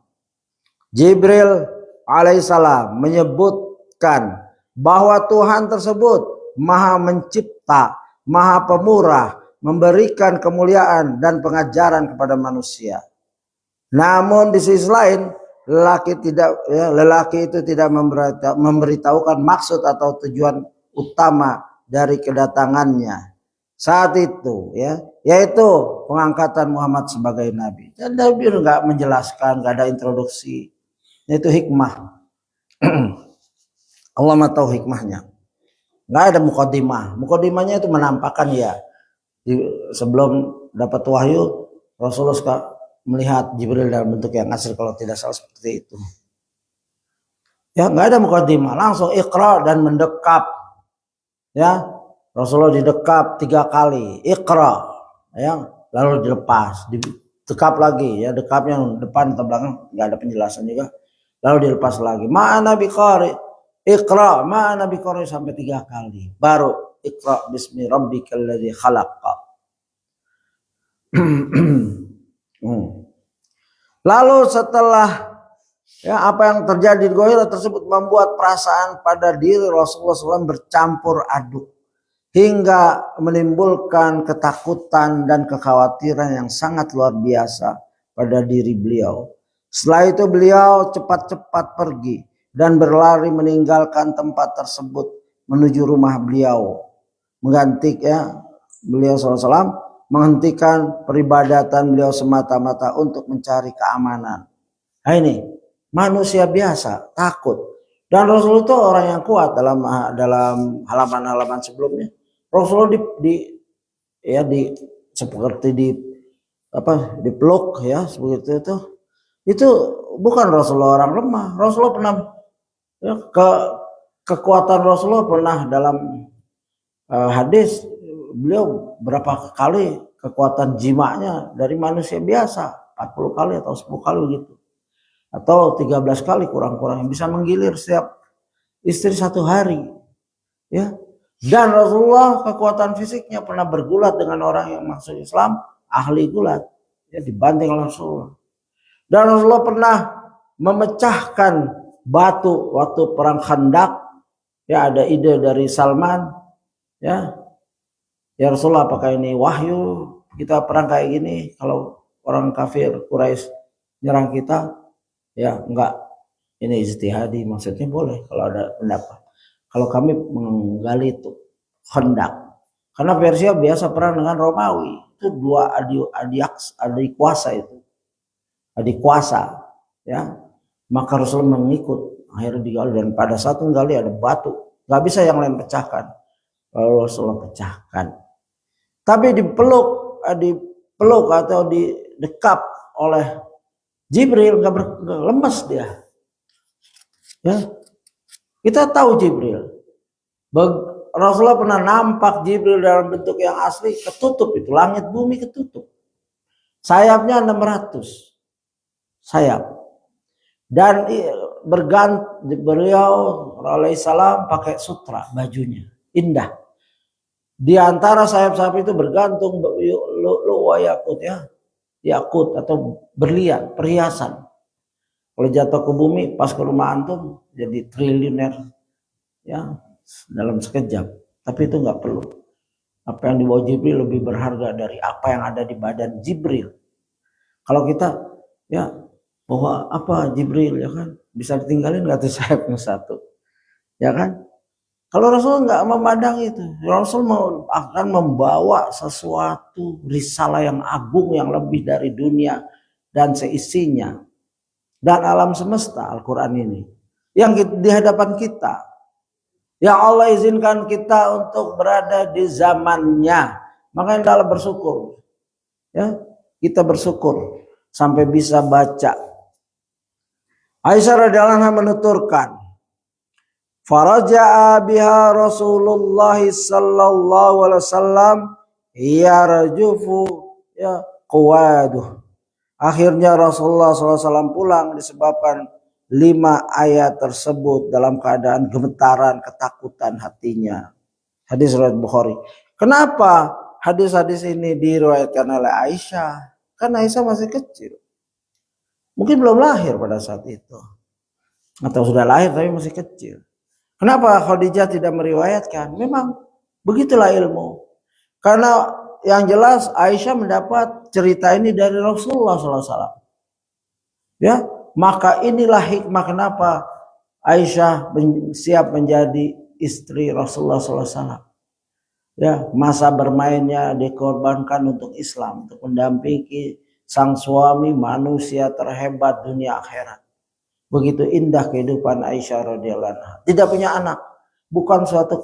Jibril alaihissalam menyebutkan bahwa Tuhan tersebut Maha Mencipta, Maha Pemurah, memberikan kemuliaan dan pengajaran kepada manusia. Namun di sisi lain, lelaki itu tidak memberitahukan maksud atau tujuan utama dari kedatangannya saat itu, ya, yaitu pengangkatan Muhammad sebagai nabi. Dan Nabi nggak menjelaskan, nggak ada introduksi. Itu hikmah. Allah mah tahu hikmahnya. Nggak ada mukaddimah. Mukaddimahnya itu menampakkan ya. Sebelum dapat wahyu, Rasulullah suka melihat Jibril dalam bentuk yang asli, kalau tidak salah seperti itu. Ya nggak ada mukaddimah, langsung Iqra dan mendekap. Ya Rasulullah didekap 3 kali. Iqra, ya lalu dilepas, didekap lagi. Ya dekapnya depan atau belakang nggak ada penjelasan juga. Lalu dilepas lagi. Ma'ana biqari, Iqra, ma Nabi Qori sampai 3 kali. Baru Iqra bismi rabbikal ladzi khalaq. Lalu setelah apa yang terjadi di Gua Hira tersebut membuat perasaan pada diri Rasulullah SAW bercampur aduk hingga menimbulkan ketakutan dan kekhawatiran yang sangat luar biasa pada diri beliau. Setelah itu beliau cepat-cepat pergi dan berlari meninggalkan tempat tersebut menuju rumah beliau. Beliau SAW menghentikan peribadatan beliau semata-mata untuk mencari keamanan. Nah ini manusia biasa takut, dan Rasulullah itu orang yang kuat. Dalam halaman-halaman sebelumnya Rasulullah seperti dipeluk ya seperti itu bukan Rasulullah orang lemah. Rasulullah pernah kekuatan Rasulullah pernah dalam hadis beliau berapa kali kekuatan jimanya dari manusia biasa, 40 kali atau 10 kali gitu, atau 13 kali kurang-kurang, bisa menggilir setiap istri 1 hari ya. Dan Rasulullah kekuatan fisiknya pernah bergulat dengan orang yang masuk Islam, ahli gulat ya, dibanting Rasulullah. Dan Rasulullah pernah memecahkan batu waktu perang Khandaq ya. Ada ide dari Salman ya Rasulullah, apakah ini wahyu kita perang kayak gini kalau orang kafir Quraisy nyerang kita? Ya enggak, ini ijtihadi, maksudnya boleh kalau ada pendapat. Kalau kami menggali itu Khandaq, karena Persia biasa perang dengan Romawi, itu 2 adik kuasa ya. Maka Rasulullah mengikut, akhirnya digali, dan pada saat menggali ada batu, nggak bisa yang lain pecahkan, lalu Rasulullah pecahkan. Tapi dipeluk atau didekap oleh Jibril, nggak lemes dia. Ya, kita tahu Jibril. Rasulullah pernah nampak Jibril dalam bentuk yang asli, ketutup itu, langit bumi ketutup. Sayapnya 600 sayap. Dan beliau alaihissalam pakai sutra, bajunya indah. Di antara sayap-sayap itu bergantung yakut ya, yakut atau berlian, perhiasan. Kalau jatuh ke bumi pas ke rumah antum jadi triliuner ya dalam sekejap. Tapi itu nggak perlu. Apa yang dibawa Jibril lebih berharga dari apa yang ada di badan Jibril. Kalau kita ya bahwa apa Jibril ya kan bisa ditinggalin nggak tuh sayapnya 1 ya kan? Kalau Rasul nggak memandang itu, Rasul akan membawa sesuatu risalah yang agung yang lebih dari dunia dan seisinya dan alam semesta, Al-Quran ini yang di hadapan kita, yang Allah izinkan kita untuk berada di zamannya. Makanya dalam bersyukur ya, kita bersyukur sampai bisa baca. Aisyah radhiyallahu anha menuturkan, faraja'a biha Rasulullah sallallahu alaihi wasallam yarjufu ya qawaduh. Akhirnya Rasulullah SAW pulang disebabkan 5 ayat tersebut dalam keadaan gemetaran, ketakutan hatinya. Hadis riwayat Bukhari. Kenapa hadis-hadis ini diriwayatkan oleh Aisyah? Karena Aisyah masih kecil. Mungkin belum lahir pada saat itu. Atau sudah lahir tapi masih kecil. Kenapa Khadijah tidak meriwayatkan? Memang begitulah ilmu. Karena yang jelas Aisyah mendapat cerita ini dari Rasulullah SAW. Ya, maka inilah hikmah kenapa Aisyah siap menjadi istri Rasulullah SAW. Ya, masa bermainnya dikorbankan untuk Islam, untuk mendampingi sang suami manusia terhebat dunia akhirat. Begitu indah kehidupan Aisyah radhiyallahu anha. Tidak punya anak, bukan suatu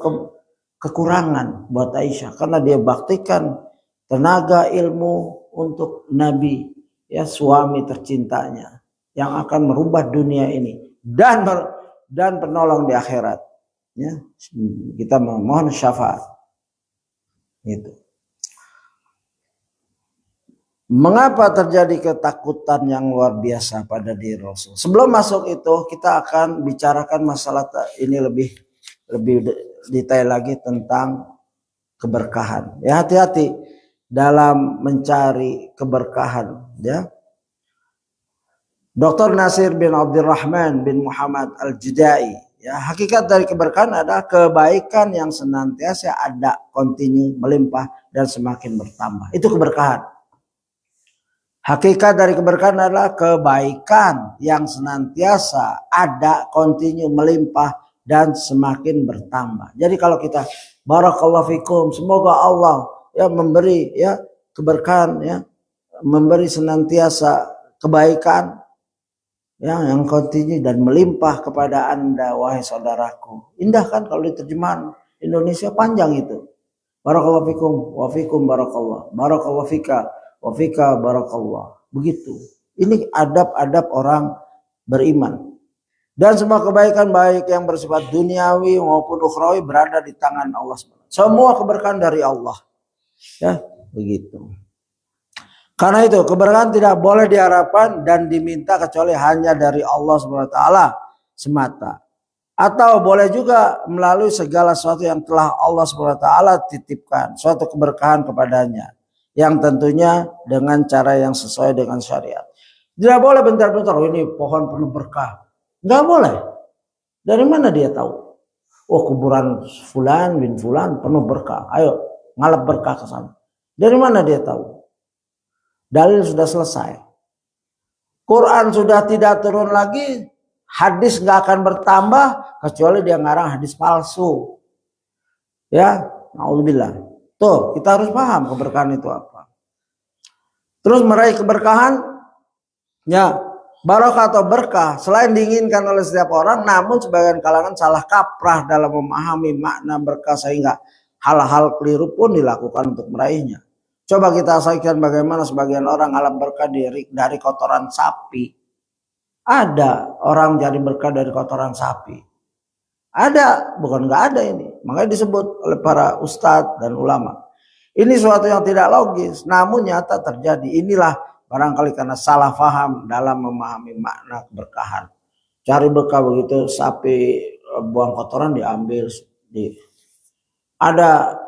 kekurangan buat Aisyah, karena dia baktikan tenaga ilmu untuk Nabi, ya suami tercintanya yang akan merubah dunia ini dan penolong di akhirat. Ya, kita memohon syafaat. Gitu. Mengapa terjadi ketakutan yang luar biasa pada diri Rasul? Sebelum masuk itu kita akan bicarakan masalah ini lebih detail lagi tentang keberkahan. Ya, hati-hati dalam mencari keberkahan, ya. Dr. Nasir bin Abdurrahman bin Muhammad Al-Judai, ya, hakikat dari keberkahan adalah kebaikan yang senantiasa ada, kontinu, melimpah dan semakin bertambah. Itu keberkahan. Hakikat dari keberkahan adalah kebaikan yang senantiasa ada, kontinu, melimpah dan semakin bertambah. Jadi kalau kita barakallahu fikum, semoga Allah ya memberi ya keberkahan, ya memberi senantiasa kebaikan ya yang kontinu dan melimpah kepada Anda wahai saudaraku. Indah kan kalau diterjemahan Indonesia, panjang itu. Barakallahu fikum wa fikum barakallah. Barakallahu fika wa fika barakallah. Begitu. Ini adab-adab orang beriman. Dan semua kebaikan baik yang bersifat duniawi maupun ukhrawi berada di tangan Allah SWT. Semua keberkahan dari Allah. Ya, begitu. Karena itu keberkahan tidak boleh diharapkan dan diminta kecuali hanya dari Allah SWT semata. Atau boleh juga melalui segala sesuatu yang telah Allah SWT titipkan, suatu keberkahan kepadanya, yang tentunya dengan cara yang sesuai dengan syariat. Tidak boleh bentar-bentar, oh ini pohon penuh berkah. Nggak boleh. Dari mana dia tahu? Oh, kuburan fulan bin fulan penuh berkah. Ayo ngalap berkah ke sana. Dari mana dia tahu? Dalil sudah selesai. Quran sudah tidak turun lagi. Hadis nggak akan bertambah kecuali dia ngarang hadis palsu. Ya, naudzubillah. Tuh, kita harus paham keberkahan itu apa. Terus meraih keberkahan, ya, barokah atau berkah selain diinginkan oleh setiap orang, namun sebagian kalangan salah kaprah dalam memahami makna berkah sehingga hal-hal keliru pun dilakukan untuk meraihnya. Coba kita saksikan bagaimana sebagian orang alam berkah dari kotoran sapi. Ada orang jadi berkah dari kotoran sapi. Ada, bukan nggak ada ini. Makanya disebut oleh para ustadz dan ulama. Ini suatu yang tidak logis, namun nyata terjadi. Inilah barangkali karena salah paham dalam memahami makna keberkahan. Cari berkah begitu, sapi buang kotoran diambil. Ada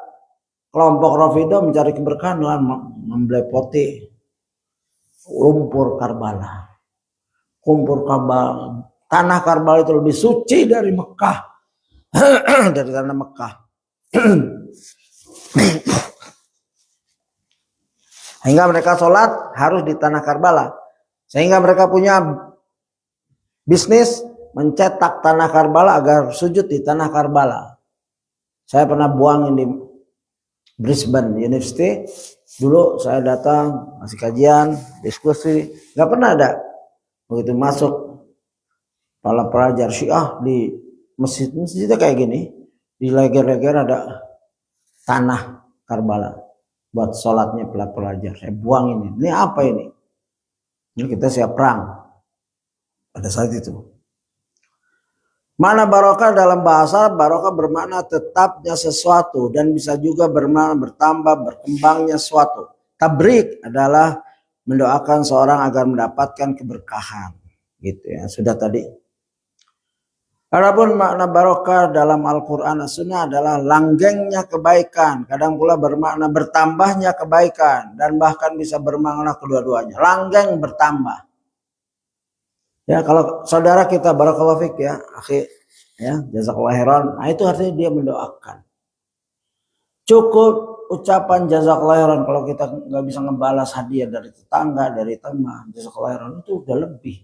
kelompok Rafidah mencari keberkahan dengan membelepoti lumpur Karbala. Lumpur Karbala, tanah Karbala itu lebih suci dari Mekah. Dari tanah Mekah. Sehingga mereka sholat harus di tanah Karbala. Sehingga mereka punya bisnis mencetak tanah Karbala agar sujud di tanah Karbala. Saya pernah buang di Brisbane University. Dulu saya datang, masih kajian, diskusi. Gak pernah ada. Begitu masuk para pelajar Syiah di masjidnya kayak gini, di leger-leger ada tanah Karbala buat sholatnya pelajar. Saya buang ini apa ini? Ini kita siap perang pada saat itu. Mana barokah dalam bahasa? Barokah bermakna tetapnya sesuatu dan bisa juga bermakna bertambah, berkembangnya suatu. Tabrik adalah mendoakan seorang agar mendapatkan keberkahan, gitu ya. Sudah tadi. Adapun makna barokah dalam Al-Quran dan Sunnah adalah langgengnya kebaikan. Kadang pula bermakna bertambahnya kebaikan. Dan bahkan bisa bermakna kedua-duanya. Langgeng bertambah. Ya, kalau saudara kita barakallahu fik ya, akhi, ya, jazakallahu khairan. Nah, itu artinya dia mendoakan. Cukup ucapan jazakallahu khairan kalau kita nggak bisa ngebalas hadiah dari tetangga, dari teman, jazakallahu khairan itu udah lebih.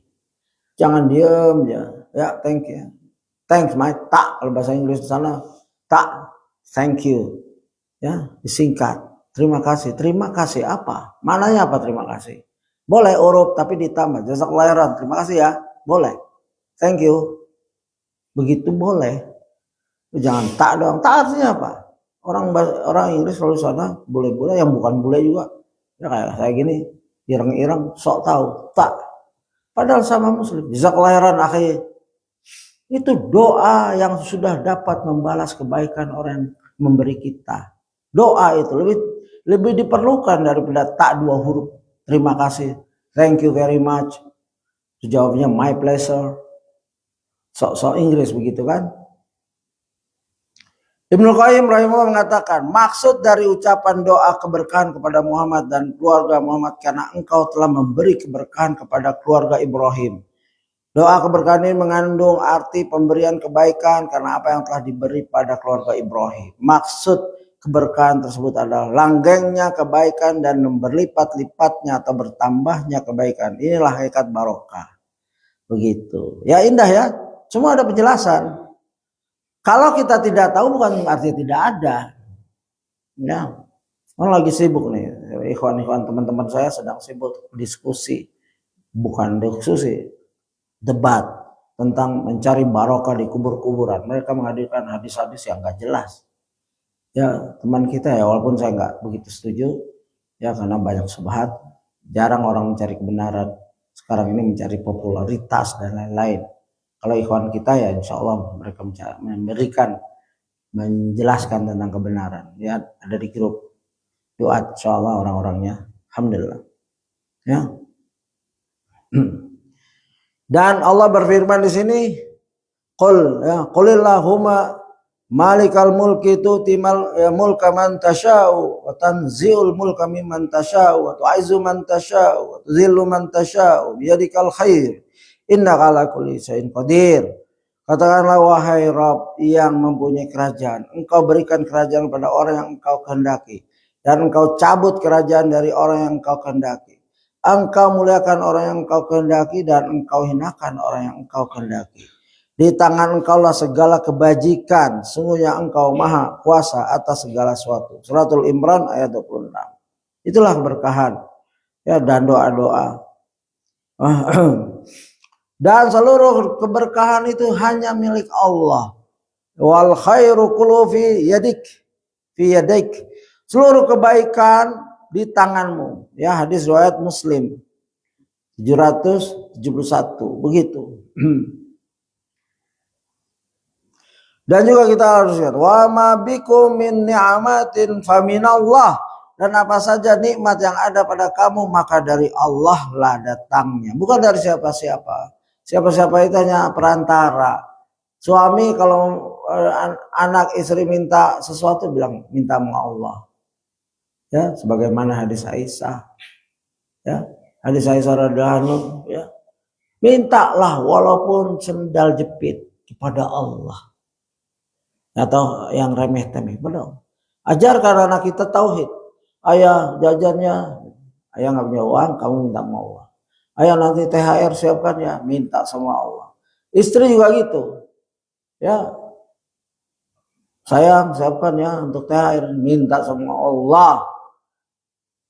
Jangan diem ya, thank you. Thanks mate, tak, kalau bahasa Inggris di sana, tak, thank you. Ya, disingkat. Terima kasih. Terima kasih apa? Mananya apa terima kasih? Boleh huruf tapi ditambah. Jazakallahu khairan. Terima kasih ya. Boleh. Thank you. Begitu boleh. Jangan tak dong. Tak artinya apa? Orang Inggris selalu sana boleh-boleh, yang bukan boleh juga. Ya kayak saya gini, ireng-ireng sok tahu. Tak. Padahal sama muslim. Jazakallahu khairan akhi. Itu doa yang sudah dapat membalas kebaikan orang yang memberi kita. Doa itu lebih diperlukan daripada tak dua huruf. terima kasih, thank you very much. Jawabnya my pleasure. Sok-sok Inggris begitu kan. Ibnu Qayyim rahimahullah mengatakan, maksud dari ucapan doa keberkahan kepada Muhammad dan keluarga Muhammad karena engkau telah memberi keberkahan kepada keluarga Ibrahim. Doa keberkahan ini mengandung arti pemberian kebaikan karena apa yang telah diberi pada keluarga Ibrahim. Maksud keberkahan tersebut adalah langgengnya kebaikan dan berlipat-lipatnya atau bertambahnya kebaikan. Inilah hakikat barokah. Begitu. Ya indah ya. Semua ada penjelasan. Kalau kita tidak tahu bukan artinya tidak ada. Ya. Orang lagi sibuk nih. Ikhwan-ikhwan teman-teman saya sedang sibuk diskusi. Bukan diskusi. Debat tentang mencari barokah di kubur-kuburan. Mereka menghadirkan hadis-hadis yang gak jelas. Ya teman kita ya walaupun saya gak begitu setuju. Ya karena banyak subhat. Jarang orang mencari kebenaran. Sekarang ini mencari popularitas dan lain-lain. Kalau ikhwan kita ya insya Allah mereka memberikan, menjelaskan tentang kebenaran. Ya ada di grup doa insya Allah orang-orangnya. Alhamdulillah. Ya. Dan Allah berfirman di sini, Qul ya Qulillahumma malikal mulki tu'timal mulka man tasha'u wa tanzi'ul mulka mimman tasha'u wa tu'izzu man tasha'u wa tuzillu man tasha'u biyadikal khair innaka ala kulli syai'in qadir. Katakanlah wahai Rabb yang mempunyai kerajaan, engkau berikan kerajaan kepada orang yang engkau kehendaki dan engkau cabut kerajaan dari orang yang engkau kehendaki. Engkau muliakan orang yang engkau kehendaki dan engkau hinakan orang yang engkau kehendaki. Di tangan engkaulah segala kebajikan, sungguhnya engkau maha kuasa atas segala sesuatu. Suratul Imran ayat 26. Itulah keberkahan ya dan doa-doa. Dan seluruh keberkahan itu hanya milik Allah. Wal khairu kullu fi yadik. Seluruh kebaikan di tanganmu. Ya hadis riwayat Muslim 771 begitu. Dan juga kita harus lihat wa ma bikum min ni'matin faminallah. Dan apa saja nikmat yang ada pada kamu maka dari Allah lah datangnya. Bukan dari siapa-siapa. Siapa-siapa itu hanya perantara. Suami kalau anak istri minta sesuatu bilang minta sama Allah. Ya, sebagaimana hadis Aisyah. Ya, hadis Aisyah radhiyallahu anha ya. Mintalah walaupun sendal jepit kepada Allah. Atau yang remeh-temeh belum. Ajarkan anak kita tauhid. Ayah jajannya, ayah nggak punya uang, kamu minta sama Allah. Ayah nanti THR siapkan ya, minta sama Allah. Istri juga gitu. Ya. Sayang siapkan ya untuk THR, minta sama Allah.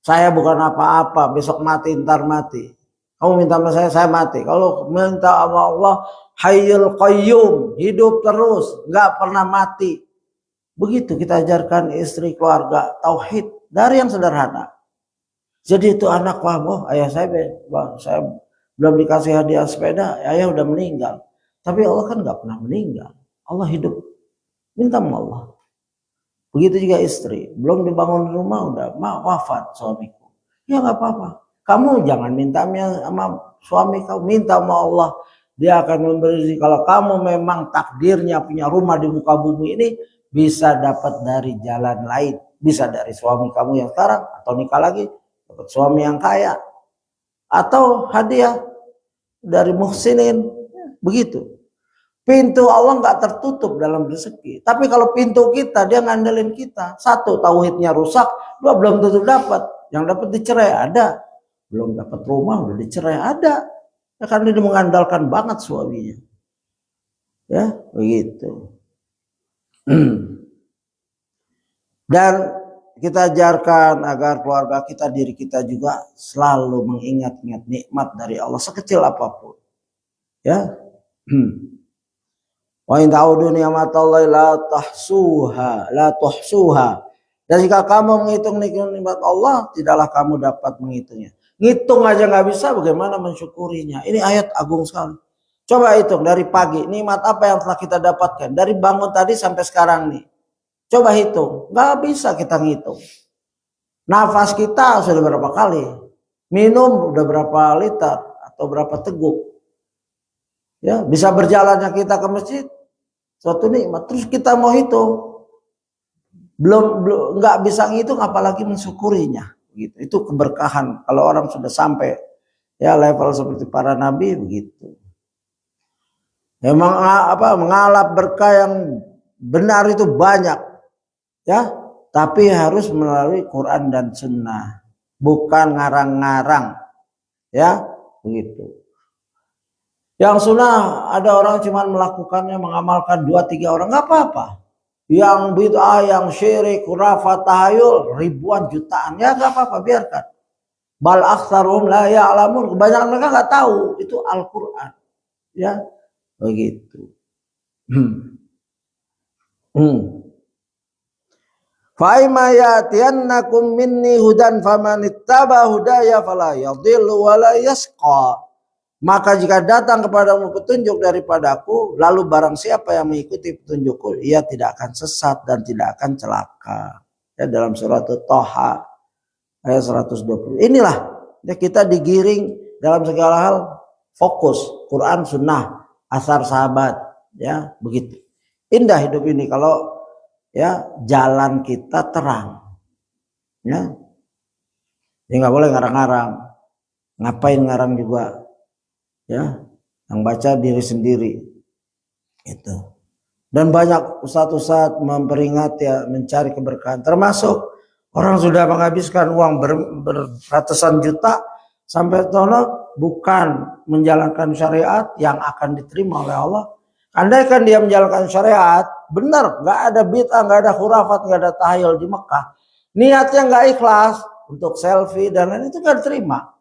Saya bukan apa-apa, besok mati ntar mati. Kamu minta sama saya mati. Kalau minta sama Allah, Hayyul Qayyum, hidup terus, nggak pernah mati. Begitu kita ajarkan istri keluarga tauhid dari yang sederhana. Jadi itu anak paham, oh ayah saya belum dikasih hadiah sepeda, ayah udah meninggal. Tapi Allah kan nggak pernah meninggal, Allah hidup. Minta sama Allah. Begitu juga istri, belum dibangun rumah udah wafat suamiku. Ya nggak apa-apa. Kamu jangan minta sama suami kamu, minta sama Allah. Dia akan memberi. Kalau kamu memang takdirnya punya rumah di muka bumi ini, bisa dapat dari jalan lain. Bisa dari suami kamu yang sekarang, atau nikah lagi, dapat suami yang kaya. Atau hadiah dari muhsinin. Begitu. Pintu Allah nggak tertutup dalam rezeki. Tapi kalau pintu kita, dia ngandelin kita. Satu, tauhidnya rusak. Dua, belum tentu dapat. Yang dapat dicerai ada. Belum dapat rumah, udah dicerai ada. Ya, karena dia mengandalkan banget suaminya. Ya, begitu. Dan kita ajarkan agar keluarga kita, diri kita juga selalu mengingat-ingat nikmat dari Allah sekecil apapun. Ya. Wa in ta'udu ni'matallahi la tuhsuha. Dan jika kamu menghitung nikmat Allah, tidaklah kamu dapat menghitungnya. Ngitung aja nggak bisa, bagaimana mensyukurinya? Ini ayat agung sekali. Coba hitung dari pagi, nikmat apa yang telah kita dapatkan dari bangun tadi sampai sekarang nih. Coba hitung, nggak bisa kita ngitung. Nafas kita sudah berapa kali? minum udah berapa liter atau berapa teguk. Ya, bisa berjalannya kita ke masjid suatu nikmat. Terus kita mau hitung, belum nggak bisa ngitung apalagi mensyukurinya. Gitu. Itu keberkahan kalau orang sudah sampai ya level seperti para nabi begitu. Memang mengalap berkah yang benar itu banyak, ya. Tapi harus melalui Quran dan Sunnah, bukan ngarang-ngarang, ya, begitu. Yang sunnah ada orang cuma melakukannya, mengamalkan 2-3 orang, nggak apa-apa. Yang bid'ah, yang syirik, khurafat, tahayul, ribuan jutaan, ya nggak apa-apa, biarkan. Bal aktsaruhum la ya'lamun, kebanyakan mereka nggak tahu itu Al-Quran, ya, begitu. Fa imma ya'tiyannakum minni hudan famanittaba hudaya fala yadhillu wa la yasqa. Maka jika datang kepadamu petunjuk daripadaku, lalu barang siapa yang mengikuti petunjukku, ia tidak akan sesat dan tidak akan celaka. Ya, dalam surat Thaha ayat 120. Inilah ya, kita digiring dalam segala hal, fokus Quran, Sunnah, asar sahabat, ya begitu. Indah hidup ini kalau ya jalan kita terang, ya nggak boleh ngarang-ngarang. Ngapain ngarang juga, ya yang baca diri sendiri itu. Dan banyak ustadz memperingat ya mencari keberkahan, termasuk orang sudah menghabiskan uang berratusan juta sampai tono bukan menjalankan syariat yang akan diterima oleh Allah. Andaikan dia menjalankan syariat benar, nggak ada bid'ah, nggak ada khurafat, nggak ada tahayul di Mekah, niatnya nggak ikhlas untuk selfie dan lain, itu nggak diterima.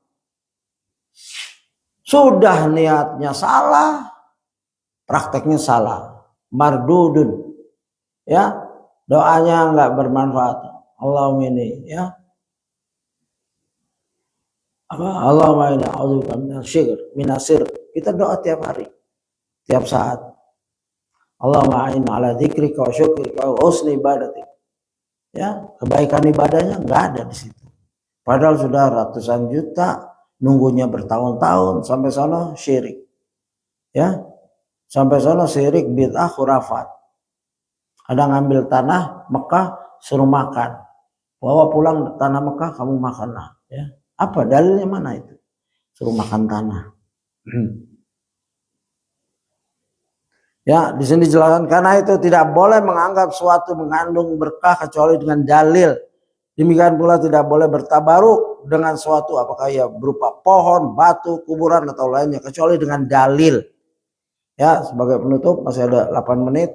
Sudah niatnya salah, prakteknya salah, mardudun, ya doanya nggak bermanfaat. Allahumma ini, ya Allahumma inni a'udzubika minasir. Kita doa tiap hari, tiap saat. Allahumma a'inna ala dzikrika wa syukrika wa husni ibadatik. Ya, kebaikan ibadahnya nggak ada di situ. Padahal sudah ratusan juta, nunggunya bertahun-tahun sampai sana syirik. Ya. Sampai sana syirik, bid'ah, khurafat. Ada ngambil tanah Mekah suruh makan. Bawa pulang tanah Mekah kamu makanlah, ya. Apa dalilnya, mana itu? Suruh makan tanah. Ya, di sini dijelaskan karena itu tidak boleh menganggap suatu mengandung berkah kecuali dengan dalil. Demikian pula tidak boleh bertabaruk dengan suatu apakah ya berupa pohon, batu, kuburan atau lainnya kecuali dengan dalil. Ya, sebagai penutup masih ada 8 menit.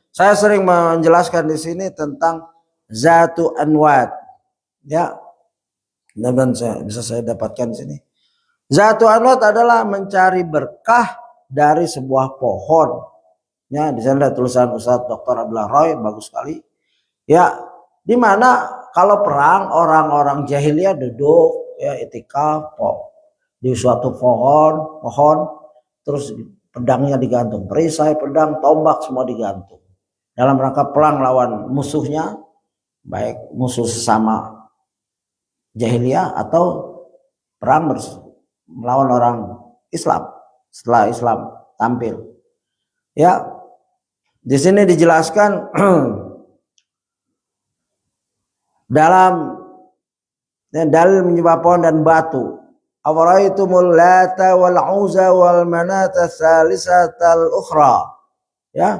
Saya sering menjelaskan di sini tentang Zatu Anwat. Ya. Dan bisa saya dapatkan di sini. Zatu Anwat adalah mencari berkah dari sebuah pohon. Ya, di sana ada tulisan Ustaz Dr. Abdullah Roy, bagus sekali. Ya, di mana kalau perang orang-orang jahiliyah duduk ya itikaf di suatu pohon, terus pedangnya digantung, perisai, pedang, tombak semua digantung. Dalam rangka perang lawan musuhnya, baik musuh sesama jahiliyah atau perang melawan orang Islam. Setelah Islam tampil, ya di sini dijelaskan dalam dalil menyembah pohon dan batu. Awaraitumul Lata wal Uzza wal Manata tsalisatal ukhra. Ya,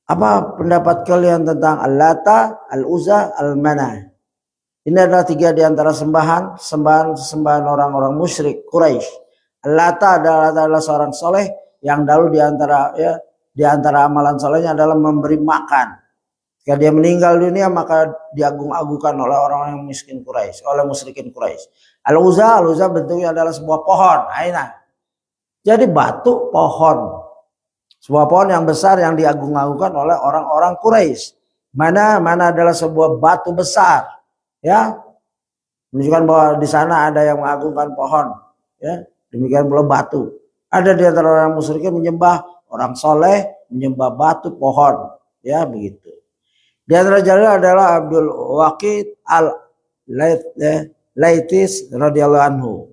apa pendapat kalian tentang Al-Lata, Al-Uzza, Al-Manah? Ini adalah 3 di antara sembahan orang-orang musyrik Quraisy. Lata adalah seorang soleh yang dahulu di antara amalan solehnya adalah memberi makan. Jika dia meninggal dunia maka diagung-agungkan oleh orang-orang yang miskin Quraisy, oleh musyrikin Quraisy. Al-Uzza bentuknya adalah sebuah pohon, aina. Jadi batu pohon, sebuah pohon yang besar yang diagung-agungkan oleh orang-orang Quraisy. Mana adalah sebuah batu besar, ya, menunjukkan bahwa di sana ada yang mengagungkan pohon, ya. Demikian pula batu. Ada di antara orang musyrikin menyembah orang soleh, menyembah batu, pohon. Ya begitu. Di antara jalur adalah Abdul Waqid Al-Laits, ya. Laits radhiyallahu anhu.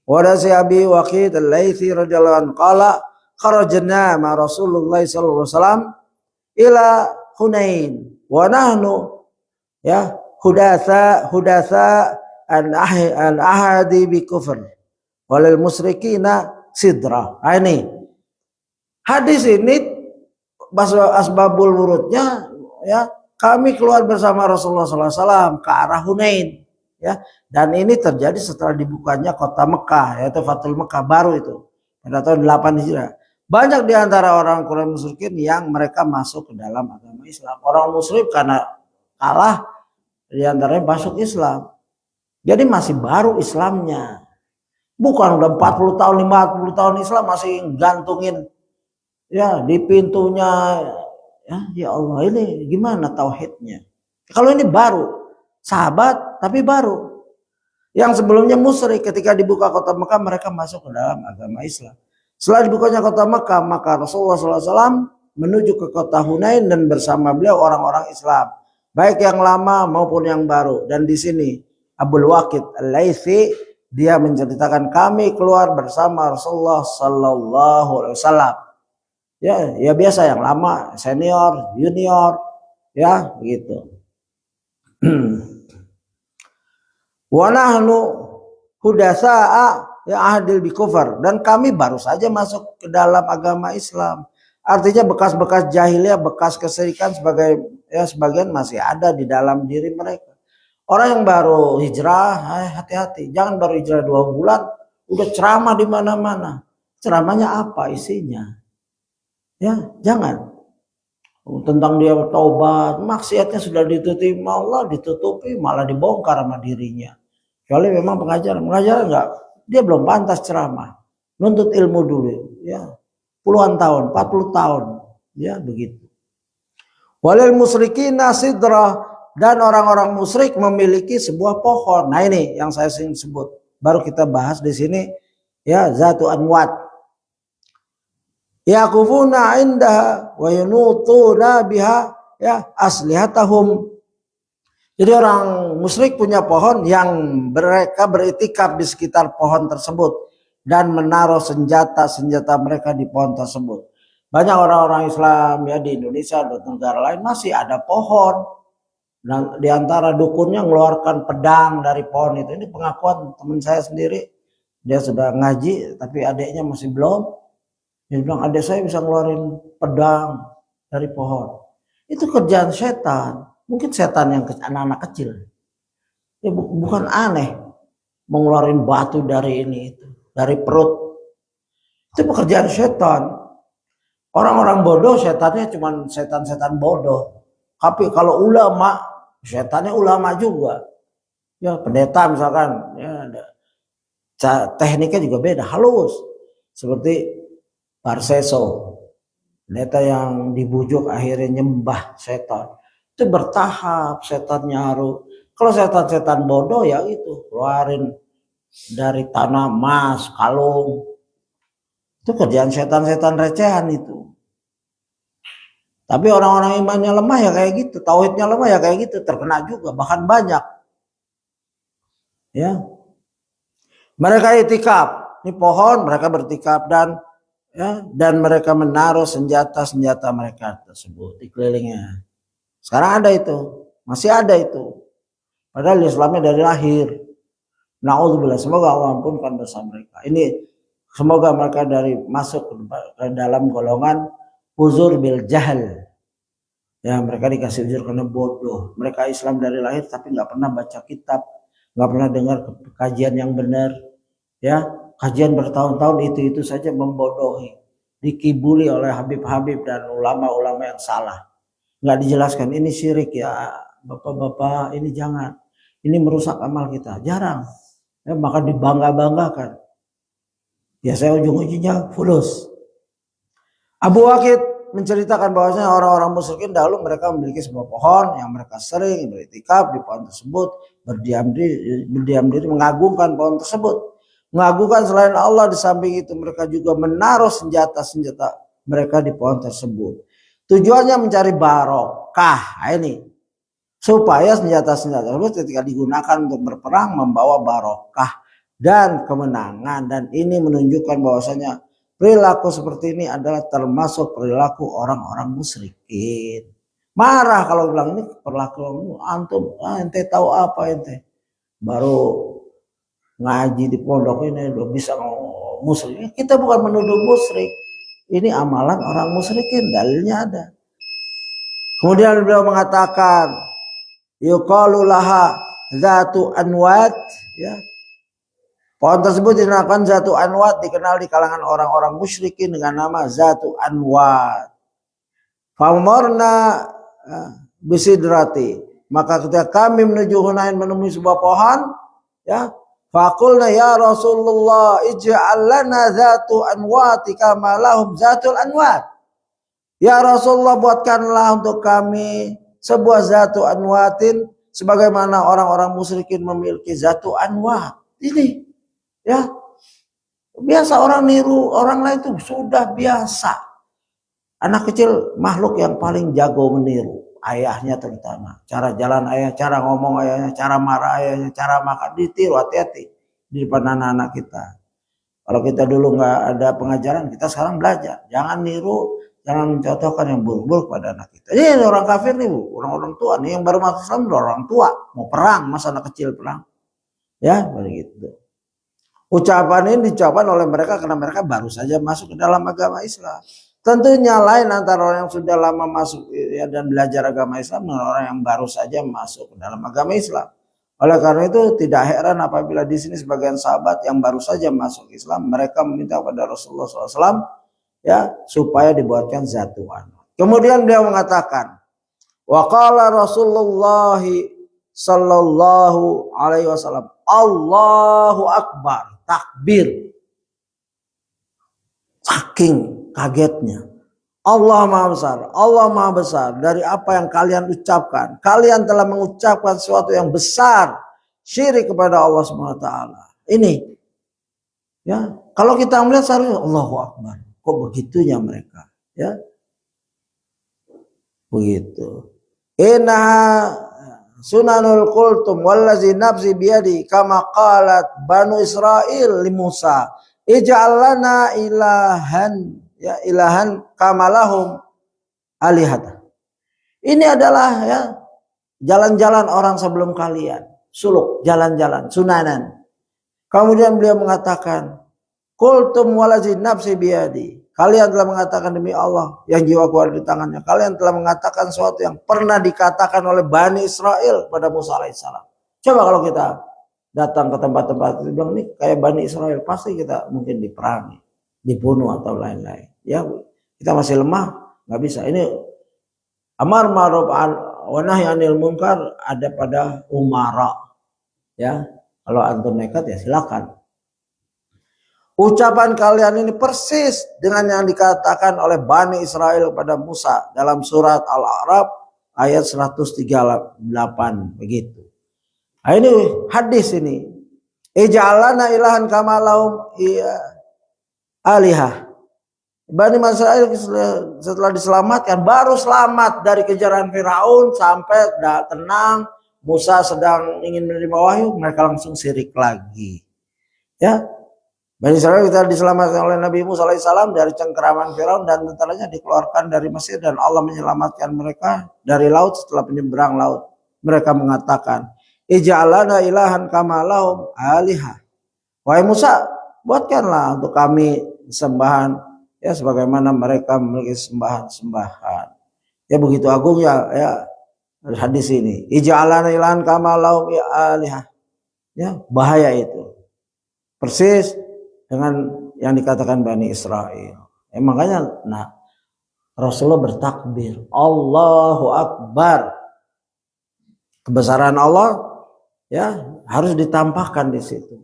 Wa dari Abi Waqid Al-Laitsi radhiyallahu anhu qala kharajna ma Rasulullah sallallahu alaihi wasallam ila Hunain wa nahnu ya hudatsa an ahadi bi kufr walil musyrikina sidra. Nah, ini hadis ini asbabul wurudnya ya, kami keluar bersama Rasulullah SAW ke arah Hunain ya, dan ini terjadi setelah dibukanya kota Mekah, yaitu Fathul Mekah baru itu pada tahun 8 Hijriah. Banyak di antara orang Quraisy musyrikin yang mereka masuk ke dalam agama Islam. Orang musyrik karena kalah di antaranya masuk Islam. Jadi masih baru Islamnya. Bukan udah 40 tahun, 50 tahun Islam masih gantungin ya di pintunya. Ya Allah, ini gimana tauhidnya? Kalau ini baru, sahabat tapi baru. Yang sebelumnya musyrik, ketika dibuka kota Mekah mereka masuk ke dalam agama Islam. Setelah dibukanya kota Mekah, maka Rasulullah SAW menuju ke kota Hunain dan bersama beliau orang-orang Islam, baik yang lama maupun yang baru. Dan di sini Abul Waqid Al-Laitsi dia menceritakan kami keluar bersama Rasulullah Sallallahu Alaihi Wasallam. Ya biasa, yang lama, senior, junior, ya begitu. Wa nahnu hudatsa'a ya ahdil bi kufar, dan kami baru saja masuk ke dalam agama Islam. Artinya bekas-bekas jahiliyah, bekas kesyirikan sebagian masih ada di dalam diri mereka. Orang yang baru hijrah, hati-hati, jangan baru hijrah 2 bulan udah ceramah di mana-mana. Ceramahnya apa isinya? Ya, jangan. Tentang dia taubat, maksiatnya sudah ditutupi Allah, ditutupi, malah dibongkar sama dirinya. Kecuali memang pengajaran enggak, dia belum pantas ceramah. Nuntut ilmu dulu, ya. Puluhan tahun, 40 tahun, ya begitu. Walil musyrikina sidra, dan orang-orang musyrik memiliki sebuah pohon. Nah, ini yang saya sering sebut. Baru kita bahas di sini, ya, Zatu Anwat. Yaqufuna indaha wa yunutuna biha ya aslihatahum. Jadi orang musyrik punya pohon yang mereka beriktikaf di sekitar pohon tersebut dan menaruh senjata-senjata mereka di pohon tersebut. Banyak orang-orang Islam ya di Indonesia dan negara lain masih ada pohon. Dan di antara dukunnya mengeluarkan pedang dari pohon itu. Ini pengakuan teman saya sendiri. Dia sudah ngaji tapi adiknya masih belum. Dia bilang, adik saya bisa ngeluarin pedang dari pohon. Itu kerjaan setan. Mungkin setan yang anak-anak kecil. Ya, bukan aneh mengeluarin batu dari ini itu, dari perut. Itu pekerjaan setan. Orang-orang bodoh setannya cuma setan-setan bodoh. Tapi kalau ulama, setannya ulama juga. Ya, pendeta misalkan, ya ada. Tekniknya juga beda, halus. Seperti Parseso, pendeta yang dibujuk akhirnya nyembah setan. Itu bertahap setannya harus. Kalau setan-setan bodoh ya itu keluarin dari tanah emas, kalung. Itu kerjaan setan-setan recehan itu. Tapi orang-orang imannya lemah ya kayak gitu, tauhidnya lemah ya kayak gitu, terkena juga, bahkan banyak. Ya. Mereka itikaf, ini pohon mereka bertikaf dan mereka menaruh senjata-senjata mereka tersebut di kelilingnya. Sekarang ada itu, masih ada itu. Padahal Islamnya dari lahir. Na'udzubillah, semoga Allah ampunkan dosa mereka. Ini semoga mereka masuk ke dalam golongan uzur bil jahal. Ya, mereka dikasih uzur karena bodoh. Mereka Islam dari lahir tapi nggak pernah baca kitab, nggak pernah dengar kajian yang benar. Ya. Kajian bertahun-tahun itu saja membodohi, dikibuli oleh Habib-Habib dan ulama-ulama yang salah. Nggak dijelaskan ini syirik ya bapak-bapak, ini jangan, ini merusak amal kita, jarang. Ya, maka dibangga-banggakan. Ya saya ujung-ujungnya fulus. Abu Waqid menceritakan bahwasanya orang-orang musyrikin dahulu mereka memiliki sebuah pohon yang mereka sering beriktikaf di pohon tersebut, berdiam diri mengagungkan pohon tersebut. Mengagungkan selain Allah, di samping itu mereka juga menaruh senjata-senjata mereka di pohon tersebut. Tujuannya mencari barokah. Ini supaya senjata-senjata tersebut ketika digunakan untuk berperang membawa barokah dan kemenangan. Dan ini menunjukkan bahwasanya perilaku seperti ini adalah termasuk perilaku orang-orang musyrikin. Marah kalau bilang ini perilaku antum, ente tahu apa ente? Baru ngaji di pondok ini udah bisa musyrik. Kita bukan menuduh musyrik. Ini amalan orang musyrikin, dalilnya ada. Kemudian beliau mengatakan yuqalu laha zatu anwat, ya. Pohon tersebut dinamakan zatu anwat, dikenal di kalangan orang-orang musyrikin dengan nama zatu anwat. Famorna bisidrati, maka ketika kami menuju Hunain menemui sebuah pohon, ya, faqulna ya Rasulullah ij'al lana zatu anwati kama lahum zatul anwat. Ya Rasulullah, buatkanlah untuk kami sebuah zatu anwatin sebagaimana orang-orang musyrikin memiliki zatu anwat. Ini, ya, biasa orang niru orang lain itu sudah biasa. Anak kecil makhluk yang paling jago meniru ayahnya, terutama cara jalan ayah, cara ngomong ayahnya, cara marah ayahnya, cara makan, ditiru. Hati-hati di depan anak-anak kita. Kalau kita dulu nggak ada pengajaran, kita sekarang belajar. Jangan niru, jangan mencontohkan yang buruk-buruk pada anak kita. Ini orang kafir nih, Bu, orang-orang tua nih yang baru masuk Islam, orang tua mau perang, masa anak kecil perang, ya begitu. Ucapan ini diucapkan oleh mereka karena mereka baru saja masuk ke dalam agama Islam. Tentunya lain antara orang yang sudah lama masuk ya, dan belajar agama Islam dengan orang yang baru saja masuk ke dalam agama Islam. Oleh karena itu tidak heran apabila di sini sebagian sahabat yang baru saja masuk Islam, mereka meminta kepada Rasulullah SAW, ya, supaya dibuatkan zatu anwat. Kemudian beliau mengatakan, wa qala Rasulullah sallallahu alaihi wasallam, Allahu Akbar, takbir. Saking kagetnya, Allah Maha Besar, Allah Maha Besar dari apa yang kalian ucapkan. Kalian telah mengucapkan sesuatu yang besar, syirik kepada Allah SWT. Ini, ya, kalau kita melihat seharusnya Allahu Akbar. Kok begitunya mereka, ya? Begitu. Inna sunanul qultum wallazi nafsi biyadi kama qalat Banu Israil li Musa ij'al lana ilahan, ya, ilahan kamalahum alihata. Ini adalah, ya, jalan-jalan orang sebelum kalian, suluk, jalan-jalan, sunanan. Kemudian beliau mengatakan, qultum walazi nafsi biyadi, kalian telah mengatakan demi Allah yang jiwaku ada di tangannya, kalian telah mengatakan sesuatu yang pernah dikatakan oleh Bani Israel pada Musa alaihissalam. Coba kalau kita datang ke tempat-tempat itu bilang nih kayak Bani Israel, pasti kita mungkin diperangi, dibunuh atau lain-lain. Ya, kita masih lemah, nggak bisa. Ini amar ma'ruf wa nahy 'anil munkar ada pada umara. Ya, kalau antum nekat ya silakan. Ucapan kalian ini persis dengan yang dikatakan oleh Bani Israel pada Musa dalam surat Al-A'raf ayat 138 begitu. Nah, ini hadis ini. Ij'alana ilahan kama lahum alihah. Bani Israil setelah diselamatkan, baru selamat dari kejaran Firaun sampai tenang, Musa sedang ingin menerima wahyu, mereka langsung syirik lagi. Ya, Bani Israil kita diselamatkan oleh Nabi Musa alaihissalam dari cengkeraman Firaun dan tentaranya, dikeluarkan dari Mesir dan Allah menyelamatkan mereka dari laut. Setelah penyeberang laut, mereka mengatakan, ij'alana ilahan kama lahum alihah. Wahai Musa, buatkanlah untuk kami sembahan, ya, sebagaimana mereka memiliki sembahan-sembahan. Ya, begitu agungnya, ya, hadis ini. Ij'alana ilahan kama lahum alihah. Ya, bahaya itu. Persis dengan yang dikatakan Bani Israel. Ya, makanya Rasulullah bertakbir, Allahu Akbar. Kebesaran Allah, ya, harus ditampakkan di situ.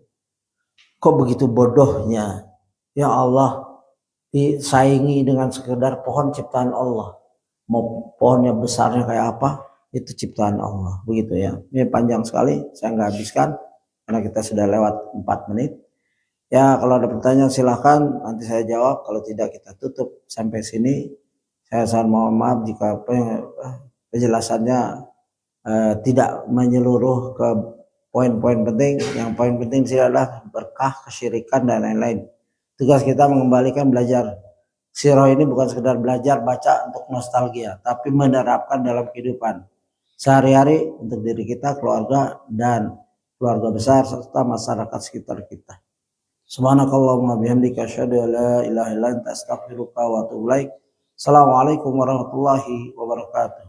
Kok begitu bodohnya, ya Allah, disaingi dengan sekedar pohon ciptaan Allah. Mau pohonnya besarnya kayak apa, itu ciptaan Allah. Begitu, ya. Ini panjang sekali, saya nggak habiskan karena kita sudah lewat 4 menit. Ya, kalau ada pertanyaan silahkan, nanti saya jawab. Kalau tidak kita tutup sampai sini. Saya mohon maaf jika penjelasannya tidak menyeluruh ke poin-poin penting. Yang poin penting sih adalah berkah, kesyirikan dan lain-lain. Tugas kita mengembalikan belajar sirah ini bukan sekedar belajar baca untuk nostalgia, tapi menerapkan dalam kehidupan sehari-hari untuk diri kita, keluarga dan keluarga besar serta masyarakat sekitar kita. Subhanakallahumma bihamdika asyhadu an la ilaha illa anta astaghfiruka wa atubu ilaik. Assalamualaikum warahmatullahi wabarakatuh.